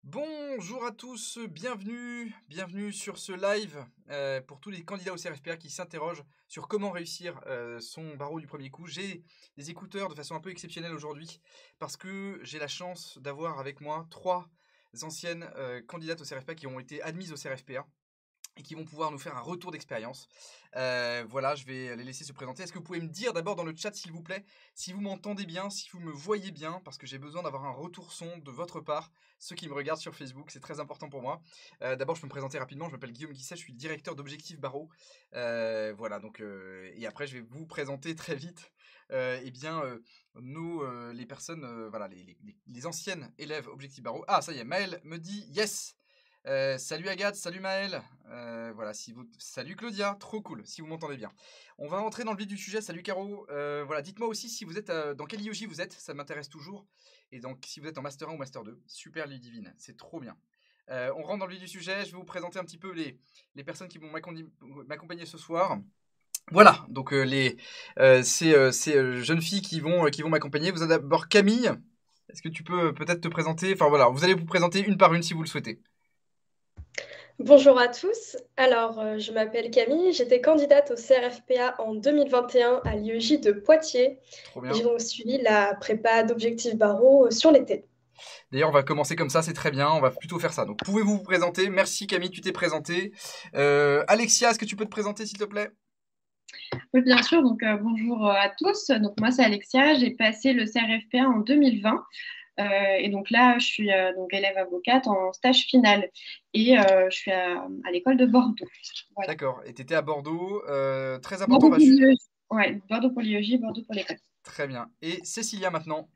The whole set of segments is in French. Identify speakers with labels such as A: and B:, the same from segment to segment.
A: Bonjour à tous, bienvenue sur ce live pour tous les candidats au CRFPA qui s'interrogent sur comment réussir son barreau du premier coup. J'ai des écouteurs de façon un peu exceptionnelle aujourd'hui parce que j'ai la chance d'avoir avec moi trois anciennes candidates au CRFPA qui ont été admises au CRFPA et qui vont pouvoir nous faire un retour d'expérience. Voilà, je vais les laisser se présenter. Est-ce que vous pouvez me dire d'abord dans le chat, s'il vous plaît, si vous m'entendez bien, si vous me voyez bien, parce que j'ai besoin d'avoir un retour son de votre part, ceux qui me regardent sur Facebook, c'est très important pour moi. D'abord, je peux me présenter rapidement, je m'appelle Guillaume Guisset, je suis directeur d'Objectif Barreau. Voilà, donc, et après, je vais vous présenter très vite eh bien, les personnes, voilà, les anciennes élèves Objectif Barreau. Ah, ça y est, Maëlle me dit yes. Salut Agathe, salut Maëlle, voilà, salut Claudia, trop cool, si vous m'entendez bien. On va entrer dans le vif du sujet, salut Caro, voilà, dites-moi aussi si vous êtes, dans quel IOJ vous êtes, ça m'intéresse toujours, et donc si vous êtes en Master 1 ou Master 2, super Ludivine, c'est trop bien. On rentre dans le vif du sujet, je vais vous présenter un petit peu les personnes qui vont m'accompagner ce soir. Voilà, donc ces jeunes filles qui vont m'accompagner. Vous avez d'abord Camille, est-ce que tu peux peut-être te présenter, enfin voilà, vous allez vous présenter une par une si vous le souhaitez.
B: Bonjour à tous. Alors, je m'appelle Camille, j'étais candidate au CRFPA en 2021 à l'IEJ de Poitiers
A: Trop
B: et
A: bien.
B: j'ai donc suivi la prépa d'Objectif Barreau sur l'été.
A: D'ailleurs, on va commencer comme ça, c'est très bien, on va plutôt faire ça. Donc, pouvez-vous vous présenter? Merci Camille, tu t'es présentée. Alexia, est-ce que tu peux te présenter s'il te plaît?
C: Oui, bien sûr. Donc, bonjour à tous. Donc, moi, c'est Alexia. J'ai passé le CRFPA en 2020. Et donc là, je suis donc élève avocate en stage final. Et je suis à l'école de Bordeaux. Voilà.
A: D'accord, et tu étais à Bordeaux, très important,
C: Bordeaux
A: va
C: pour l'IEJ. Ouais, Bordeaux pour l'IEJ, Bordeaux pour l'école.
A: très bien. Et Cécilia maintenant?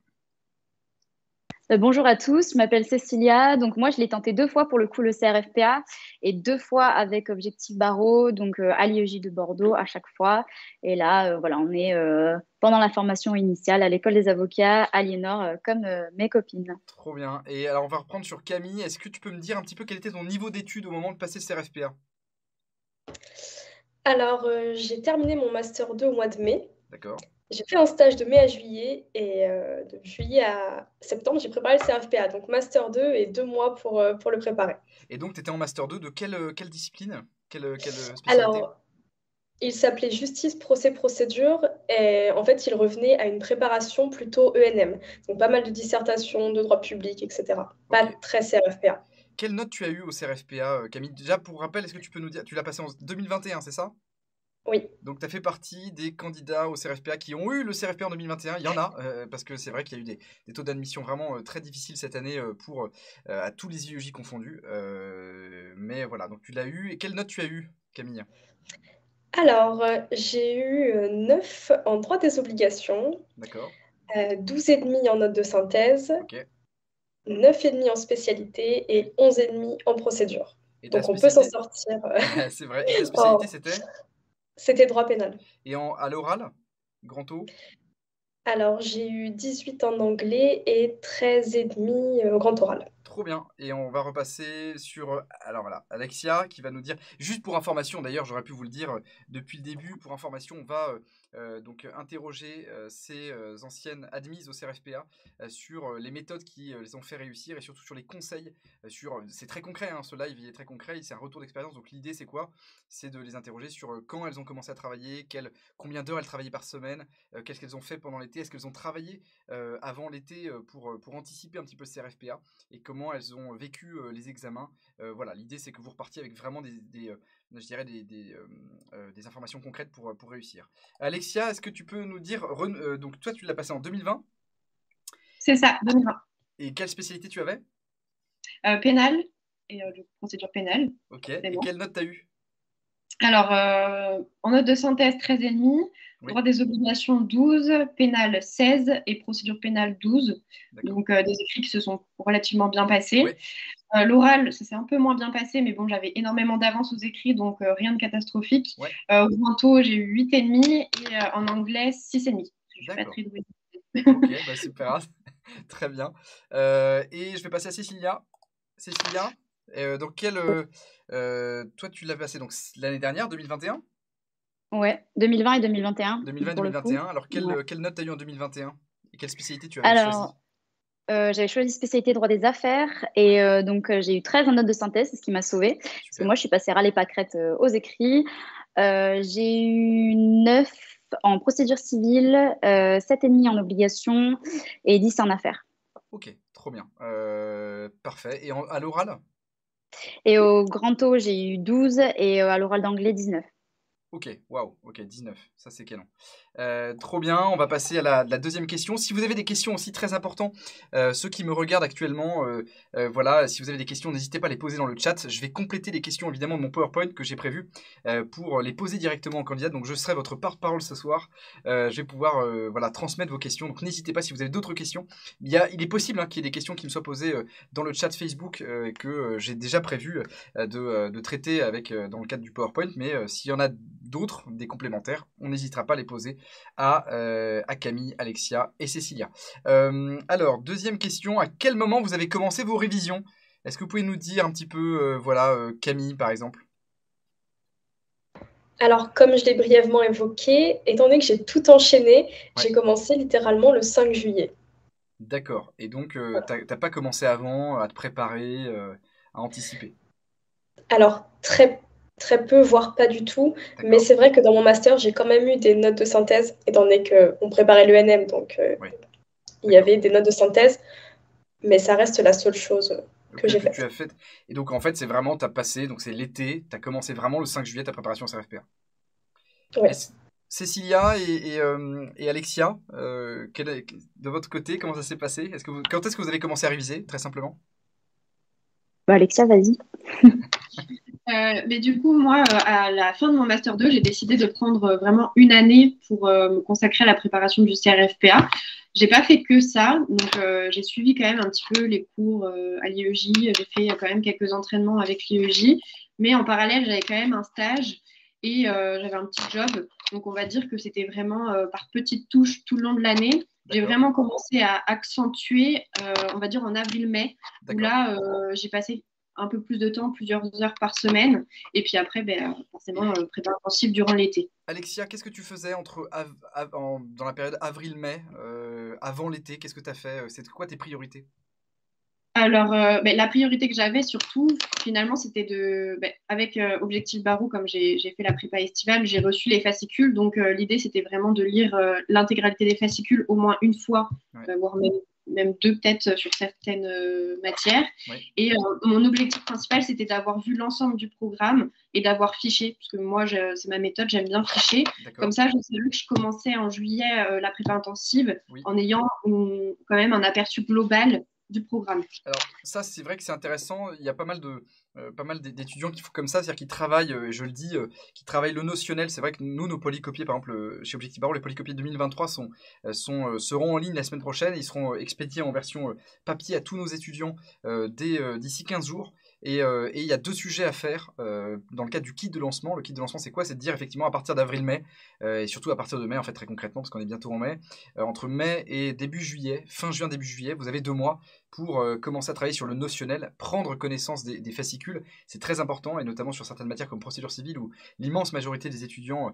D: Bonjour à tous, je m'appelle Cécilia. Donc moi, je l'ai tenté 2 fois pour le coup le CRFPA et 2 fois avec Objectif Barreau, donc à l'IEJ de Bordeaux à chaque fois. Et là, voilà, on est pendant la formation initiale à l'école des avocats, à Aliénor, comme mes copines.
A: Trop bien. Et alors, on va reprendre sur Camille. Est-ce que tu peux me dire un petit peu quel était ton niveau d'études au moment de passer le CRFPA?
B: Alors, j'ai terminé mon Master 2 au mois de mai.
A: D'accord.
B: J'ai fait un stage de mai à juillet et de juillet à septembre, j'ai préparé le CRFPA. Donc, Master 2 et 2 mois pour le préparer.
A: Et donc, tu étais en Master 2 de quelle discipline? Quelle spécialité?
B: Alors, il s'appelait Justice, Procès, Procédure et en fait, il revenait à une préparation plutôt ENM. Donc, pas mal de dissertations, de droit public, etc. Pas
A: Ok.
B: très CRFPA.
A: Quelle note tu as eu au CRFPA, Camille? Déjà, pour rappel, est-ce que tu peux nous dire, tu l'as passé en 2021, c'est ça?
B: Oui.
A: Donc, tu as fait partie des candidats au CRFPA qui ont eu le CRFPA en 2021. Il y en a, parce que c'est vrai qu'il y a eu des taux d'admission vraiment très difficiles cette année pour à tous les IEJ confondus. Mais voilà, donc tu l'as eu. Et quelle note tu as eu, Camille?
B: Alors, j'ai eu 9 en droit des obligations,
A: D'accord.
B: 12,5 en note de synthèse,
A: Ok.
B: 9,5 en spécialité et 11,5 en procédure.
A: Et ta
B: Donc, on peut s'en
A: spécialité?
B: sortir.
A: C'est vrai. Et ta spécialité,
B: en-
A: c'était?
B: C'était droit pénal.
A: Et à l'oral? Grand taux?
B: Alors, j'ai eu 18 en anglais et 13,5 au grand oral.
A: Trop bien. Et on va repasser sur, alors voilà, Alexia qui va nous dire, juste pour information, d'ailleurs, j'aurais pu vous le dire depuis le début, pour information, on va donc interroger ces anciennes admises au CRFPA sur les méthodes qui les ont fait réussir et surtout sur les conseils. C'est très concret, hein, ce live, il est très concret, c'est un retour d'expérience. Donc l'idée, c'est quoi? C'est de les interroger sur quand elles ont commencé à travailler, combien d'heures elles travaillaient par semaine, qu'est-ce qu'elles ont fait pendant l'été, est-ce qu'elles ont travaillé avant l'été pour anticiper un petit peu ce CRFPA et comment elles ont vécu les examens. Voilà, l'idée c'est que vous repartiez avec vraiment je dirais des informations concrètes pour réussir. Alexia, est-ce que tu peux nous dire, donc toi tu l'as passé en 2020,
C: C'est ça, 2020.
A: et quelle spécialité tu avais?
C: Pénal et procédure pénale,
A: Ok, et
C: forcément.
A: quelle note t'as eu?
C: Alors, en note de synthèse, 13,5,
A: Oui,
C: droit des obligations, 12, pénal, 16 et procédure pénale, 12.
A: d'accord.
C: Donc, des écrits qui se sont relativement bien
A: Oui,
C: passés. L'oral, ça s'est un peu moins bien passé, mais bon, j'avais énormément d'avance aux écrits, donc rien de catastrophique.
A: ouais,
C: Au bientôt, j'ai eu 8,5 et en anglais, 6,5. Je suis pas
A: d'accord.
C: très douée.
A: Ok, bah super, très bien. Et je vais passer à Cécilia. Cécilia, donc toi tu l'as passé donc l'année dernière, 2021?
D: Ouais, 2020 et 2021 pour le coup.
A: 2020-2021. Alors,
D: Ouais.
A: quelle note t'as eu en 2021? Et quelle spécialité tu avais
D: Alors,
A: choisi?
D: J'avais choisi spécialité droit des affaires et donc j'ai eu 13 en notes de synthèse, c'est ce qui m'a sauvée. Parce que
A: Super.
D: moi, je suis passée râlée pâquerette aux écrits. J'ai eu 9 en procédure civile, 7,5 en obligation et 10 en affaires.
A: Ok, trop bien. Parfait. Et à l'oral?
D: Et au grand O, j'ai eu 12 et à l'oral d'anglais, 19.
A: Ok, waouh, ok, 19, ça c'est canon. Trop bien, on va passer à la deuxième question. Si vous avez des questions aussi très importantes, ceux qui me regardent actuellement, voilà, si vous avez des questions, n'hésitez pas à les poser dans le chat. Je vais compléter les questions évidemment de mon PowerPoint que j'ai prévu pour les poser directement aux candidats. Donc je serai votre porte-parole ce soir. Je vais pouvoir voilà, transmettre vos questions. Donc n'hésitez pas si vous avez d'autres questions. Il est possible hein, qu'il y ait des questions qui me soient posées dans le chat Facebook que j'ai déjà prévu de traiter avec, dans le cadre du PowerPoint. Mais s'il y en a d'autres, des complémentaires, on n'hésitera pas à les poser à Camille, Alexia et Cécilia. Alors, deuxième question, à quel moment vous avez commencé vos révisions? Est-ce que vous pouvez nous dire un petit peu, voilà, Camille par exemple?
B: Alors, comme je l'ai brièvement évoqué, étant donné que j'ai tout enchaîné, j'ai commencé littéralement le 5 juillet.
A: D'accord. Et donc,
B: Voilà.
A: t'as pas commencé avant à te préparer, à anticiper?
B: Alors, très, très peu, voire pas du tout. Mais
A: D'accord.
B: c'est vrai que dans mon master, j'ai quand même eu des notes de synthèse, étant donné qu'on préparait l'ENM, donc
A: Oui.
B: il y avait des notes de synthèse, mais ça reste la seule chose que j'ai
A: Que tu
B: faite.
A: as fait. Et donc, en fait, c'est vraiment, t'as passé, donc c'est l'été, t'as commencé vraiment le 5 juillet ta préparation au CRFPA.
B: Oui.
A: Et Cécilia et Alexia, de votre côté, comment ça s'est passé? Quand est-ce que vous avez commencé à réviser, très simplement?
D: Bah, Alexia, vas-y.
C: Mais du coup, moi, à la fin de mon Master 2, j'ai décidé de prendre vraiment une année pour me consacrer à la préparation du CRFPA. J'ai pas fait que ça, donc j'ai suivi quand même un petit peu les cours à l'IEJ. J'ai fait quand même quelques entraînements avec l'IEJ, mais en parallèle, j'avais quand même un stage et j'avais un petit job. Donc on va dire que c'était vraiment par petites touches tout le long de l'année. J'ai vraiment commencé à accentuer, on va dire en avril-mai, où là, j'ai passé un peu plus de temps, plusieurs heures par semaine. Et puis après, forcément, prépa intensive durant l'été.
A: Alexia, qu'est-ce que tu faisais dans la période avril-mai, avant l'été? Qu'est-ce que tu as fait? C'est quoi tes priorités?
C: Alors, la priorité que j'avais surtout, finalement, c'était avec Objectif Barreau, comme j'ai fait la prépa estivale, j'ai reçu les fascicules. Donc, l'idée, c'était vraiment de lire l'intégralité des fascicules au moins une fois, voire même deux peut-être sur certaines matières.
A: Ouais.
C: Et mon objectif principal, c'était d'avoir vu l'ensemble du programme et d'avoir fiché, parce que moi, c'est ma méthode, j'aime bien ficher. Comme ça, je savais que je commençais en juillet la prépa intensive en ayant quand même un aperçu global du programme.
A: Alors ça, c'est vrai que c'est intéressant. Il y a pas mal d'étudiants qui font comme ça, c'est-à-dire qui travaillent, je le dis, qui travaillent le notionnel. C'est vrai que nous, nos polycopiés, par exemple, chez Objectif Barreau, les polycopiés 2023 seront en ligne la semaine prochaine. Ils seront expédiés en version papier à tous nos étudiants d'ici 15 jours. Et il y a deux sujets à faire dans le cadre du kit de lancement. Le kit de lancement, c'est quoi? C'est de dire effectivement à partir d'avril-mai, et surtout à partir de mai, en fait, très concrètement, parce qu'on est bientôt en mai, entre mai et début juillet, fin juin, début juillet, vous avez 2 mois pour commencer à travailler sur le notionnel, prendre connaissance des fascicules. C'est très important, et notamment sur certaines matières comme procédure civile, où l'immense majorité des étudiants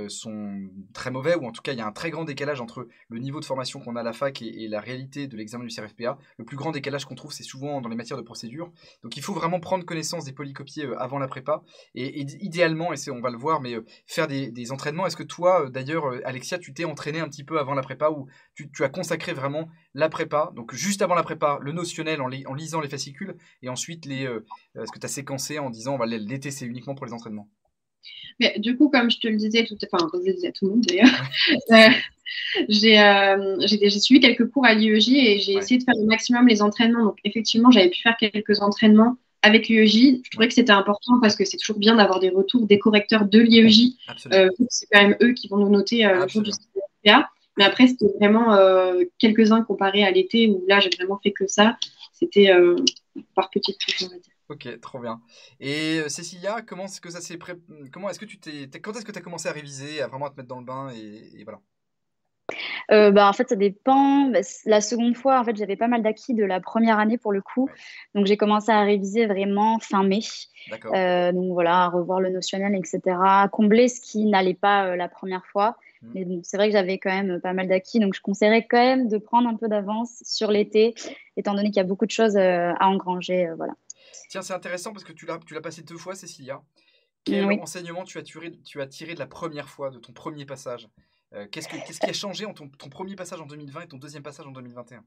A: sont très mauvais, ou en tout cas il y a un très grand décalage entre le niveau de formation qu'on a à la fac et la réalité de l'examen du CRFPA. Le plus grand décalage qu'on trouve, c'est souvent dans les matières de procédure. Donc il faut vraiment prendre connaissance des polycopiés avant la prépa, et idéalement, et on va le voir, mais faire des entraînements. Est-ce que toi, d'ailleurs, Alexia, tu t'es entraîné un petit peu avant la prépa, ou tu as consacré vraiment la prépa, donc juste avant la prépa, le notionnel en lisant les fascicules, et ensuite ce que tu as séquencé en disant l'été c'est uniquement pour les entraînements?
C: Mais du coup, comme je te le disais, comme je le disais à tout le monde d'ailleurs, j'ai suivi quelques cours à l'IEJ et j'ai essayé de faire au maximum les entraînements. Donc effectivement, j'avais pu faire quelques entraînements avec l'IEJ. Je trouvais que c'était important parce que c'est toujours bien d'avoir des retours des correcteurs de l'IEJ. C'est quand même eux qui vont nous noter le jour du CRFPA. Mais après, c'était vraiment quelques-uns comparés à l'été où là, j'ai vraiment fait que ça. C'était par petites touches, on va dire.
A: Ok, trop bien. Et Cécilia, comment est-ce que ça s'est quand est-ce que tu as commencé à réviser, à vraiment te mettre dans le bain et voilà?
D: En fait, ça dépend. La seconde fois, en fait, j'avais pas mal d'acquis de la première année pour le coup.
A: Ouais.
D: Donc, j'ai commencé à réviser vraiment fin mai.
A: D'accord.
D: Donc, voilà, à revoir le notionnel, etc. Combler ce qui n'allait pas la première fois.
A: Mhm.
D: Mais bon, c'est vrai que j'avais quand même pas mal d'acquis. Donc, je conseillerais quand même de prendre un peu d'avance sur l'été, étant donné qu'il y a beaucoup de choses à engranger. Voilà.
A: Tiens, c'est intéressant parce que tu l'as passé 2 fois, Cécilia. Quel
D: Oui.
A: enseignement tu as tiré de la première fois, de ton premier passage? Qu'est-ce qui a changé entre ton premier passage en 2020 et ton deuxième passage en 2021?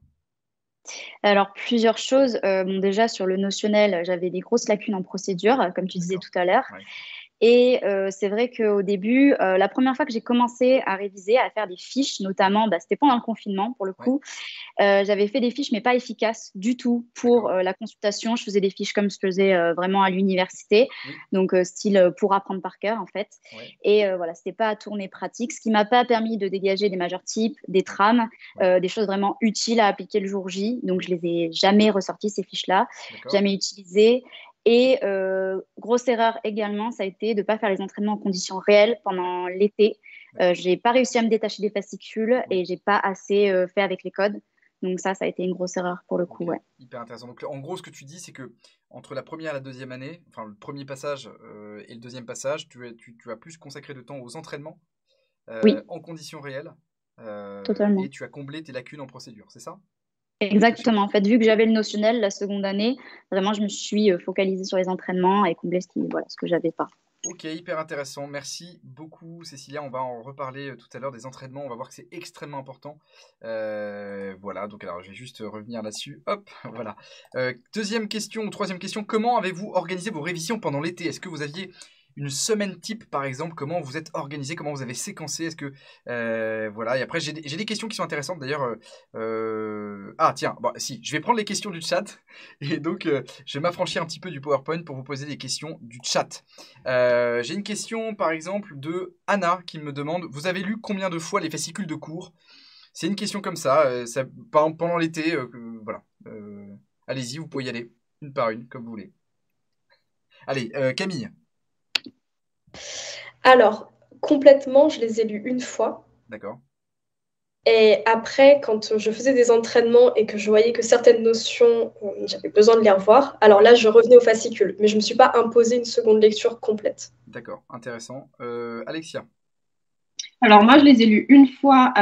D: Alors, plusieurs choses. Bon, déjà, sur le notionnel, j'avais des grosses lacunes en procédure, comme tu disais
A: D'accord.
D: tout à l'heure.
A: Ouais.
D: Et c'est vrai qu'au début, la première fois que j'ai commencé à réviser, à faire des fiches, notamment, c'était pendant le confinement pour le
A: Ouais.
D: coup, j'avais fait des fiches, mais pas efficaces du tout pour
A: D'accord.
D: la consultation. Je faisais des fiches comme je faisais vraiment à l'université,
A: Oui.
D: donc style pour apprendre par cœur en fait.
A: Ouais.
D: Et voilà, c'était pas à tourner pratique, ce qui m'a pas permis de dégager des majeurs types, des trames,
A: Ouais.
D: des choses vraiment utiles à appliquer le jour J. Donc je les ai jamais ressorties ces fiches-là,
A: D'accord.
D: jamais utilisées. Et grosse erreur également, ça a été de ne pas faire les entraînements en conditions réelles pendant l'été.
A: D'accord.
D: J'ai pas réussi à me détacher des fascicules
A: Oui.
D: et j'ai pas assez fait avec les codes. Donc ça a été une grosse erreur pour le coup,
A: Ok.
D: ouais.
A: Hyper intéressant. Donc, en gros, ce que tu dis, c'est que entre la première et la deuxième année, enfin le premier passage et le deuxième passage, tu as plus consacré de temps aux entraînements
D: Oui,
A: en conditions réelles et
D: totalement.
A: tu as comblé tes lacunes en procédure, c'est ça? Très
D: Exactement.
A: chouette.
D: En fait, vu que j'avais le notionnel la seconde année, vraiment, je me suis focalisée sur les entraînements et comblé ce que j'avais pas.
A: Ok, hyper intéressant. Merci beaucoup, Cécilia. On va en reparler tout à l'heure des entraînements. On va voir que c'est extrêmement important. Voilà, donc alors je vais juste revenir là-dessus. Hop, voilà. Deuxième question ou troisième question. Comment avez-vous organisé vos révisions pendant l'été? Est-ce que vous aviez une semaine type, par exemple? Comment vous êtes organisé? Comment vous avez séquencé? Est-ce que voilà. Et après, j'ai des questions qui sont intéressantes. D'ailleurs, ah tiens, bon, si, je vais prendre les questions du chat et donc je vais m'affranchir un petit peu du PowerPoint pour vous poser des questions du chat. J'ai une question par exemple de Anna qui me demande: vous avez lu combien de fois les fascicules de cours? C'est une question comme ça, pendant l'été, voilà. Allez-y, vous pouvez y aller, une par une, comme vous voulez. Allez, Camille.
B: Alors, complètement, je les ai lus une fois.
A: D'accord.
B: Et après, quand je faisais des entraînements et que je voyais que certaines notions, j'avais besoin de les revoir, alors
A: Ouais.
B: là, je revenais au fascicule. Mais je ne me suis pas imposé une seconde lecture complète.
A: D'accord, intéressant. Alexia.
C: Alors moi, je les ai lus une fois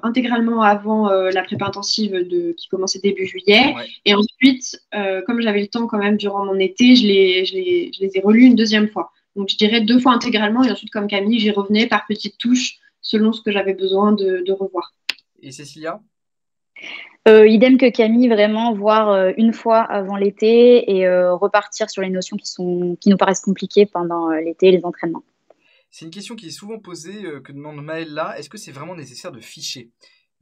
C: intégralement avant la prépa intensive qui commençait début juillet.
A: Ouais.
C: Et ensuite, comme j'avais le temps quand même durant mon été, je les ai relus une deuxième fois. Donc je dirais 2 fois intégralement et ensuite, comme Camille, j'y revenais par petites touches selon ce que j'avais besoin de revoir.
A: Et Cécilia?
D: Idem que Camille, vraiment voir une fois avant l'été et repartir sur les notions qui nous paraissent compliquées pendant l'été et les entraînements.
A: C'est une question qui est souvent posée, que demande Maëlle là. Est-ce que c'est vraiment nécessaire de ficher,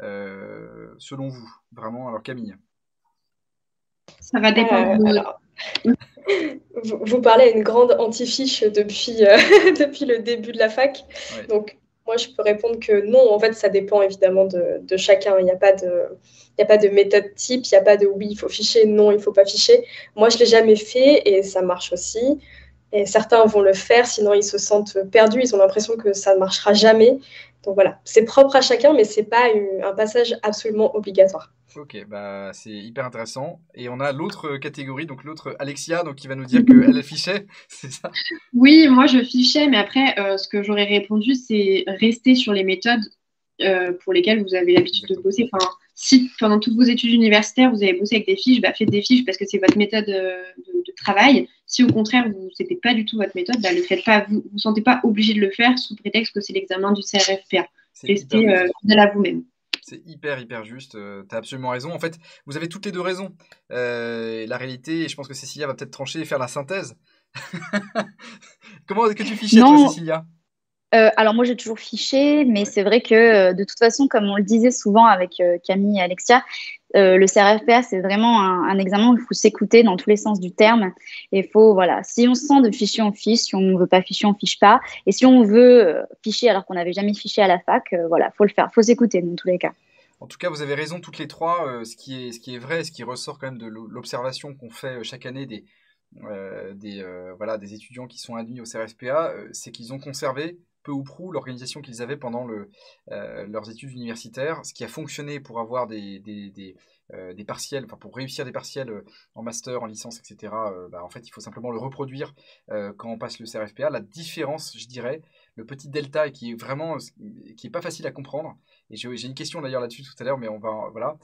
A: selon vous? Vraiment, alors Camille.
C: Ça va dépendre de...
B: Alors, vous parlez à une grande anti-fiche depuis, depuis le début de la fac.
A: Ouais.
B: Donc, moi, je peux répondre que non. En fait, ça dépend évidemment de chacun. Il n'y a pas de méthode type. Il n'y a pas de oui, il faut ficher, non, il ne faut pas ficher. Moi, je ne l'ai jamais fait et ça marche aussi. Et certains vont le faire, sinon ils se sentent perdus. Ils ont l'impression que ça ne marchera jamais. Donc voilà, c'est propre à chacun, mais ce n'est pas un passage absolument obligatoire.
A: Ok, bah c'est hyper intéressant. Et on a l'autre catégorie, donc l'autre Alexia, donc qui va nous dire qu'elle affichait, c'est ça?
C: Oui, moi je fichais, mais après, ce que j'aurais répondu, c'est rester sur les méthodes pour lesquelles vous avez l'habitude de bosser. Enfin, si pendant toutes vos études universitaires, vous avez bossé avec des fiches, bah, faites des fiches parce que c'est votre méthode de travail. Si au contraire, ce n'était pas du tout votre méthode, bah, le faites pas. Vous ne vous sentez pas obligé de le faire sous prétexte que c'est l'examen du CRFPA.
A: C'est
C: Restez
A: hyper juste.
C: fidèle à vous-même.
A: C'est hyper juste. Tu as absolument raison. En fait, vous avez toutes les deux raison. La réalité, et je pense que Cécilia va peut-être trancher et faire la synthèse. Comment est-ce que tu fichais, toi,
D: Non,
A: Cécilia?
D: alors moi j'ai toujours fiché, mais
A: Ouais.
D: c'est vrai que de toute façon, comme on le disait souvent avec Camille et Alexia, le CRFPA c'est vraiment un examen où il faut s'écouter dans tous les sens du terme. Et il faut, voilà, si on se sent de ficher, on fiche. Si on ne veut pas ficher, on fiche pas. Et si on veut ficher alors qu'on n'avait jamais fiché à la fac, voilà, faut le faire, faut s'écouter dans tous les cas.
A: En tout cas, vous avez raison toutes les trois. Ce qui est vrai, ce qui ressort quand même de l'observation qu'on fait chaque année des étudiants qui sont admis au CRFPA, c'est qu'ils ont conservé peu ou prou l'organisation qu'ils avaient pendant leurs études universitaires, ce qui a fonctionné pour avoir des partiels, enfin pour réussir des partiels en master, en licence, etc. En fait, il faut simplement le reproduire quand on passe le CRFPA. La différence, je dirais, le petit delta qui est vraiment, qui est pas facile à comprendre, et j'ai une question d'ailleurs là-dessus tout à l'heure, mais voilà,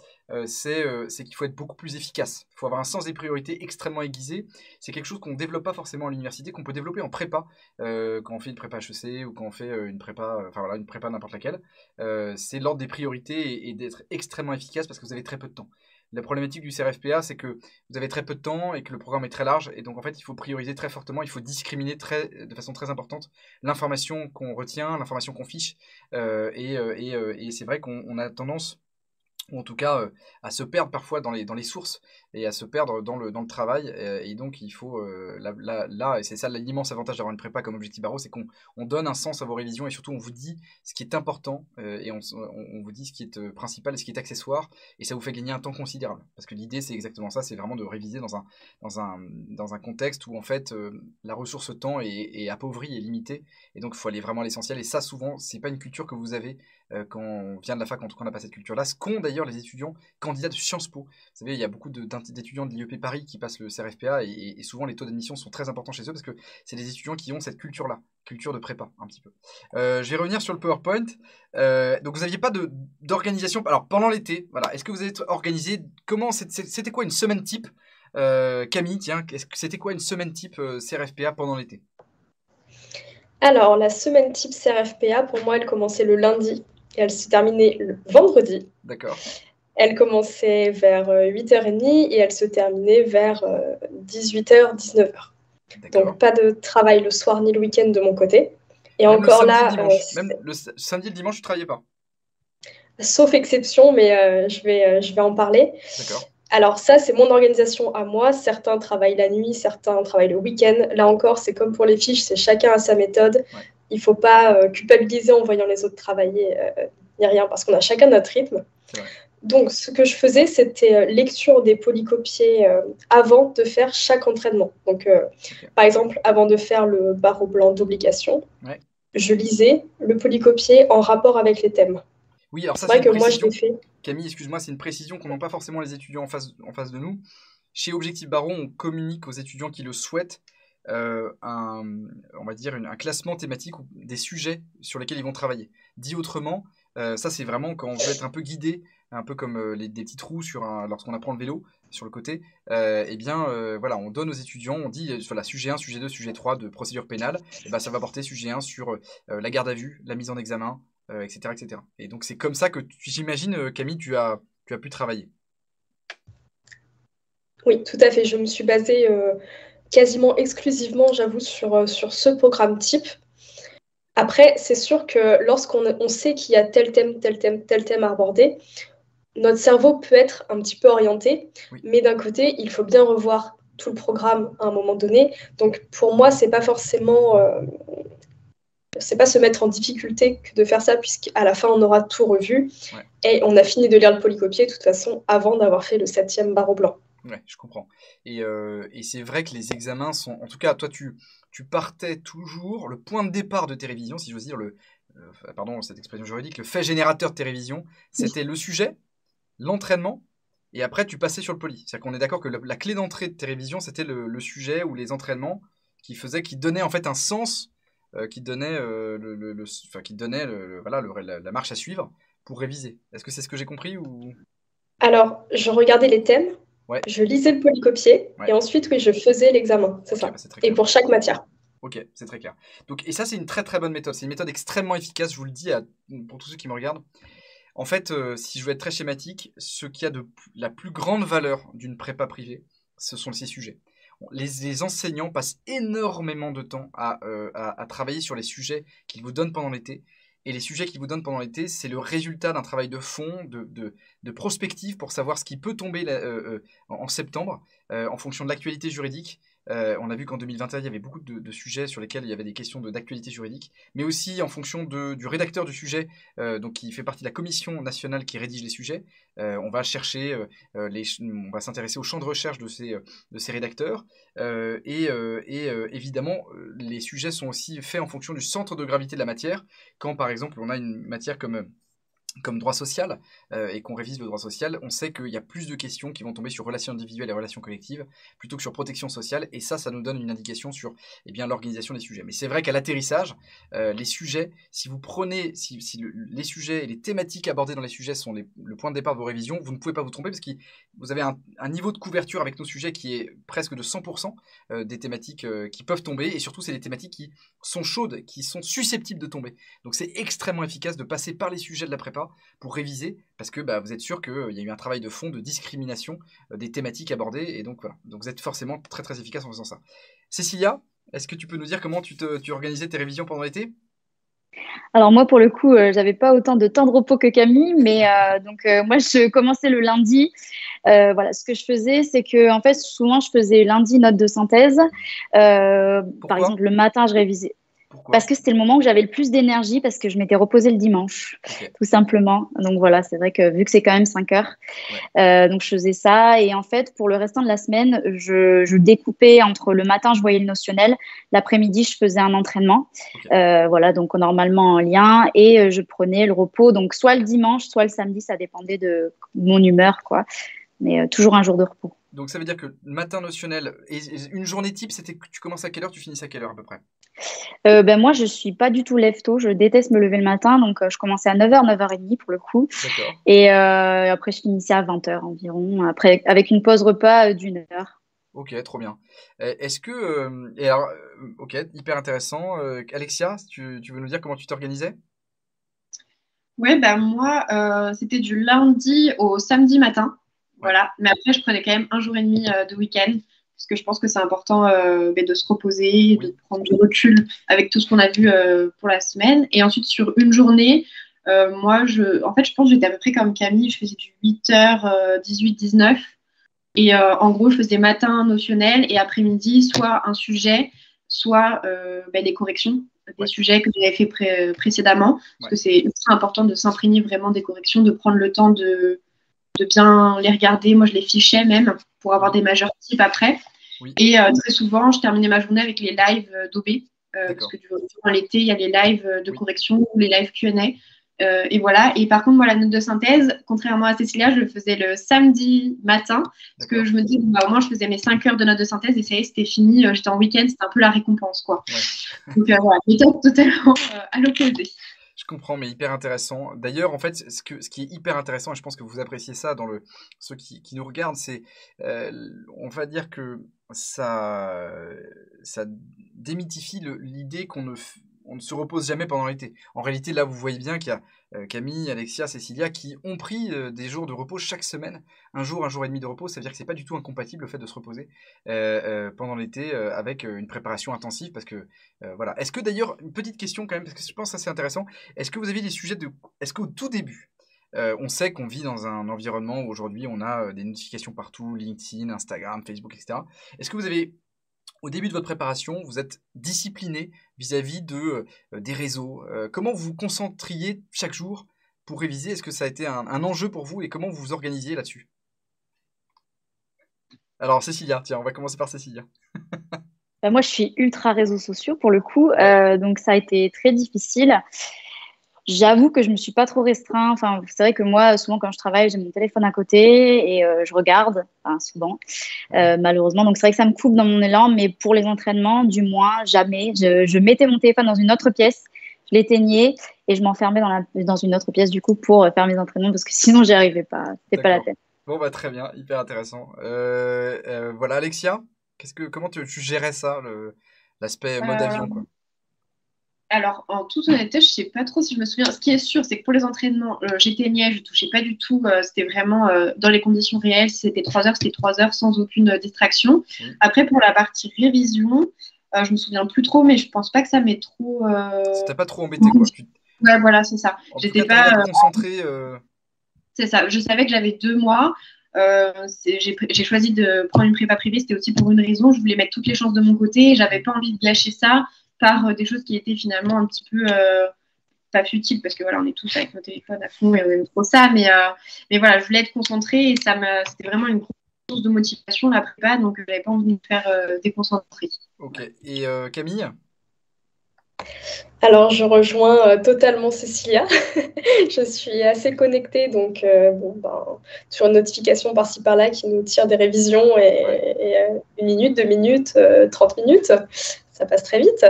A: c'est qu'il faut être beaucoup plus efficace. Il faut avoir un sens des priorités extrêmement aiguisé. C'est quelque chose qu'on ne développe pas forcément à l'université, qu'on peut développer en prépa, quand on fait une prépa HEC ou quand on fait une prépa, enfin voilà, une prépa n'importe laquelle. C'est l'ordre des priorités et d'être extrêmement efficace parce que vous avez très peu de temps. La problématique du CRFPA, c'est que vous avez très peu de temps et que le programme est très large. Et donc, en fait, il faut prioriser très fortement, il faut discriminer de façon très importante l'information qu'on retient, l'information qu'on fiche. Et c'est vrai qu'on a tendance, ou en tout cas à se perdre parfois dans les sources et à se perdre dans le travail. Et donc, il faut, là, et c'est ça l'immense avantage d'avoir une prépa comme Objectif Barreau, c'est qu'on donne un sens à vos révisions et surtout on vous dit ce qui est important et on vous dit ce qui est principal et ce qui est accessoire et ça vous fait gagner un temps considérable. Parce que l'idée, c'est exactement ça, c'est vraiment de réviser dans un contexte où en fait la ressource temps est appauvrie et limitée et donc il faut aller vraiment à l'essentiel. Et ça, souvent, c'est pas une culture que vous avez quand on vient de la fac, en tout cas on n'a pas cette culture-là, ce qu'ont d'ailleurs les étudiants candidats de Sciences Po. Vous savez, il y a beaucoup d'étudiants de l'IEP Paris qui passent le CRFPA et souvent les taux d'admission sont très importants chez eux parce que c'est des étudiants qui ont cette culture-là, culture de prépa un petit peu. Je vais revenir sur le PowerPoint. Donc vous n'aviez pas d'organisation, alors pendant l'été, voilà, est-ce que vous êtes organisé, comment c'était quoi une semaine type Camille, tiens, c'était quoi une semaine type CRFPA pendant l'été?
B: Alors, la semaine type CRFPA, pour moi, elle commençait le lundi et elle se terminait le vendredi.
A: D'accord.
B: Elle commençait vers 8h30 et elle se terminait vers 18h, 19h. Donc, pas de travail le soir ni le week-end de mon côté. Et
A: même
B: encore
A: le samedi,
B: là,
A: dimanche. Même le samedi et le dimanche, tu ne travaillais pas?
B: Sauf exception, mais je vais en parler.
A: D'accord.
B: Alors ça, c'est mon organisation à moi. Certains travaillent la nuit, certains travaillent le week-end. Là encore, c'est comme pour les fiches, c'est chacun à sa méthode.
A: Ouais.
B: Il ne faut pas culpabiliser en voyant les autres travailler, ni rien, parce qu'on a chacun notre rythme.
A: C'est vrai.
B: Donc, ce que je faisais, c'était lecture des polycopiés avant de faire chaque entraînement. Donc,
A: Ok.
B: par exemple, avant de faire le barreau blanc d'obligation,
A: Ouais.
B: je lisais le polycopier en rapport avec les thèmes.
A: Oui, alors ça,
B: C'est
A: c'est
B: vrai
A: une
B: que moi, je
A: précision.
B: l'ai fait.
A: Camille, excuse-moi, c'est une précision qu'ont pas forcément les étudiants en face de nous. Chez Objectif Barreau, on communique aux étudiants qui le souhaitent on va dire un classement thématique ou des sujets sur lesquels ils vont travailler. Dit autrement, ça c'est vraiment quand on veut être un peu guidé, un peu comme des petits trous lorsqu'on apprend le vélo sur le côté. Voilà, on donne aux étudiants, on dit voilà, sujet 1, sujet 2, sujet 3 de procédure pénale, et ben ça va porter sujet 1 sur la garde à vue, la mise en examen, etc., etc. Et donc c'est comme ça que j'imagine, Camille, tu as pu travailler.
B: Oui, tout à fait. Je me suis basée quasiment exclusivement, j'avoue, sur ce programme type. Après, c'est sûr que lorsqu'on sait qu'il y a tel thème, tel thème, tel thème à aborder, notre cerveau peut être un petit peu orienté,
A: Oui.
B: mais d'un côté, il faut bien revoir tout le programme à un moment donné. Donc, pour moi, c'est pas forcément... c'est pas se mettre en difficulté que de faire ça, puisqu'à la fin, on aura tout revu.
A: Ouais.
B: Et on a fini de lire le polycopier, de toute façon, avant d'avoir fait le 7e barreau blanc.
A: Ouais, je comprends. Et c'est vrai que les examens sont... En tout cas, toi, tu partais toujours... Le point de départ de tes révisions, si j'ose dire, pardon, cette expression juridique, le fait générateur de tes révisions, c'était le sujet, l'entraînement, et après, tu passais sur le poly. C'est-à-dire qu'on est d'accord que la clé d'entrée de tes révisions, c'était le sujet ou les entraînements qui donnaient en fait un sens, qui donnait, voilà, la marche à suivre pour réviser. Est-ce que c'est ce que j'ai compris ou...
B: Alors, je regardais les thèmes,
A: Ouais.
B: je lisais le polycopier,
A: Ouais.
B: et ensuite, oui, je faisais l'examen, c'est ça.
A: Bah c'est très
B: Et
A: clair.
B: pour chaque matière.
A: Ok, c'est très clair. Donc, et ça, c'est une très très bonne méthode. C'est une méthode extrêmement efficace, je vous le dis pour tous ceux qui me regardent. En fait, si je veux être très schématique, ce qui a la plus grande valeur d'une prépa privée, ce sont ces sujets. Les enseignants passent énormément de temps à travailler sur les sujets qu'ils vous donnent pendant l'été. Et les sujets qu'ils vous donnent pendant l'été, c'est le résultat d'un travail de fond, de prospective pour savoir ce qui peut tomber en septembre, en fonction de l'actualité juridique. On a vu qu'en 2021, il y avait beaucoup de sujets sur lesquels il y avait des questions d'actualité juridique, mais aussi en fonction du rédacteur du sujet, donc qui fait partie de la commission nationale qui rédige les sujets. On va chercher, on va s'intéresser au champ de recherche de ces rédacteurs. Évidemment, les sujets sont aussi faits en fonction du centre de gravité de la matière. Quand par exemple on a une matière comme droit social, et qu'on révise le droit social, on sait qu'il y a plus de questions qui vont tomber sur relations individuelles et relations collectives plutôt que sur protection sociale, et ça nous donne une indication sur l'organisation des sujets. Mais c'est vrai qu'à l'atterrissage, les sujets, si vous prenez, les sujets et les thématiques abordées dans les sujets sont le point de départ de vos révisions, vous ne pouvez pas vous tromper parce que vous avez un niveau de couverture avec nos sujets qui est presque de 100% des thématiques qui peuvent tomber, et surtout c'est des thématiques qui sont chaudes, qui sont susceptibles de tomber. Donc c'est extrêmement efficace de passer par les sujets de la prépa pour réviser, parce que vous êtes sûr qu'il y a eu un travail de fond de discrimination des thématiques abordées, et donc voilà. Donc vous êtes forcément très très efficace en faisant ça. Cécilia, est-ce que tu peux nous dire comment tu organisais tes révisions pendant l'été?
D: Alors moi, pour le coup, j'avais pas autant de temps de repos que Camille, mais moi, je commençais le lundi. Voilà, ce que je faisais, c'est que en fait, souvent, je faisais lundi note de synthèse. Par exemple, le matin, je révisais.
A: Pourquoi?
D: Parce que c'était le moment où j'avais le plus d'énergie, parce que je m'étais reposée le dimanche, tout simplement. Donc voilà, c'est vrai que vu que c'est quand même 5 heures, donc je faisais ça. Et en fait, pour le restant de la semaine, je découpais entre le matin, je voyais le notionnel, l'après-midi, je faisais un entraînement. Voilà, donc normalement en lien, et je prenais le repos, donc soit le dimanche, soit le samedi, ça dépendait de mon humeur, quoi. Mais toujours un jour de repos.
A: Donc ça veut dire que le matin notionnel, et une journée type, c'était que tu commences à quelle heure, tu finis à quelle heure à peu près?
D: Moi, je suis pas du tout lève-tôt. Je déteste me lever le matin. Donc, je commençais à 9h, 9h30 pour le coup.
A: D'accord.
D: Et après, je finissais à 20h environ. Après, avec une pause repas d'1 heure.
A: Ok, trop bien. Est-ce que... et alors, ok, hyper intéressant. Alexia, tu veux nous dire comment tu t'organisais?
C: Oui, moi, c'était du lundi au samedi matin. Voilà. Mais après, je prenais quand même un jour et demi de week-end, parce que je pense que c'est important de se reposer, de prendre du recul avec tout ce qu'on a vu pour la semaine. Et ensuite, sur une journée, moi, en fait, je pense que j'étais à peu près comme Camille, je faisais du 8h, 18, 19. Et en gros, je faisais matin notionnel et après-midi, soit un sujet, soit des corrections des sujets que j'avais fait précédemment. Parce que c'est ultra important de s'imprégner vraiment des corrections, de prendre le temps de bien les regarder. Moi, je les fichais même pour avoir des majeurs types après. Et très souvent, je terminais ma journée avec les lives d'OB. Parce que durant l'été, il y a les lives de correction ou les lives Q&A. Et voilà. Et par contre, moi, la note de synthèse, contrairement à Cécilia, je le faisais le samedi matin. Parce que je me dis, au moins, je faisais mes 5 heures de note de synthèse et ça y est, c'était fini. J'étais en week-end, c'était un peu la récompense, quoi. Donc voilà, méthode totalement à l'opposé.
A: Je comprends, mais hyper intéressant. D'ailleurs, en fait, ce qui est hyper intéressant, et je pense que vous appréciez ça dans ceux qui nous regardent, c'est, on va dire que ça démythifie l'idée qu'on ne se repose jamais pendant l'été. En réalité, là, vous voyez bien qu'il y a Camille, Alexia, Cécilia qui ont pris des jours de repos chaque semaine, un jour et demi de repos. Ça veut dire que c'est pas du tout incompatible le fait de se reposer pendant l'été avec une préparation intensive, parce que voilà. Est-ce que d'ailleurs, une petite question quand même, parce que je pense que ça c'est intéressant, est-ce que vous avez des sujets est-ce qu'au tout début, on sait qu'on vit dans un environnement où aujourd'hui on a des notifications partout, LinkedIn, Instagram, Facebook, etc. Est-ce que vous avez, au début de votre préparation, vous êtes discipliné vis-à-vis des réseaux? Comment vous vous concentriez chaque jour pour réviser? Est-ce que ça a été un enjeu pour vous, et comment vous vous organisiez là-dessus? Alors Cécilia, tiens, on va commencer par Cécilia.
D: Moi, je suis ultra réseaux sociaux pour le coup, donc ça a été très difficile. J'avoue que je me suis pas trop restreint. Enfin, c'est vrai que moi, souvent quand je travaille, j'ai mon téléphone à côté et je regarde, enfin, souvent, malheureusement. Donc c'est vrai que ça me coupe dans mon élan, mais pour les entraînements, du moins, jamais. Je mettais mon téléphone dans une autre pièce, je l'éteignais et je m'enfermais dans une autre pièce du coup pour faire mes entraînements, parce que sinon j'y arrivais pas. C'était pas la peine.
A: Bon, bah très bien, hyper intéressant. Voilà, Alexia, comment tu gérais ça, l'aspect mode avion, quoi?
C: Alors, en toute honnêteté, je ne sais pas trop si je me souviens. Ce qui est sûr, c'est que pour les entraînements, j'éteignais, je ne touchais pas du tout. C'était vraiment dans les conditions réelles. Si c'était 3 heures, c'était 3 heures sans aucune distraction. Après, pour la partie révision, je ne me souviens plus trop, mais je ne pense pas que ça m'ait trop...
A: Ça t'a pas trop embêté, quoi?
C: Ouais, voilà, c'est ça.
A: J'étais pas concentrée.
C: C'est ça. Je savais que j'avais 2 mois. J'ai choisi de prendre une prépa privée, c'était aussi pour une raison. Je voulais mettre toutes les chances de mon côté et j'avais pas envie de gâcher ça par des choses qui étaient finalement un petit peu pas futiles parce que voilà, on est tous avec nos téléphones à fond et on aime trop ça. Mais voilà, je voulais être concentrée et c'était vraiment une grosse source de motivation la prépa, donc j'avais pas envie de me faire déconcentrer.
A: Ok. Et Camille?
B: Alors, je rejoins totalement Cécilia. Je suis assez connectée, donc bon, ben, sur une notification par-ci par-là qui nous tire des révisions et 1 minute, 2 minutes, 30 minutes, ça passe très vite.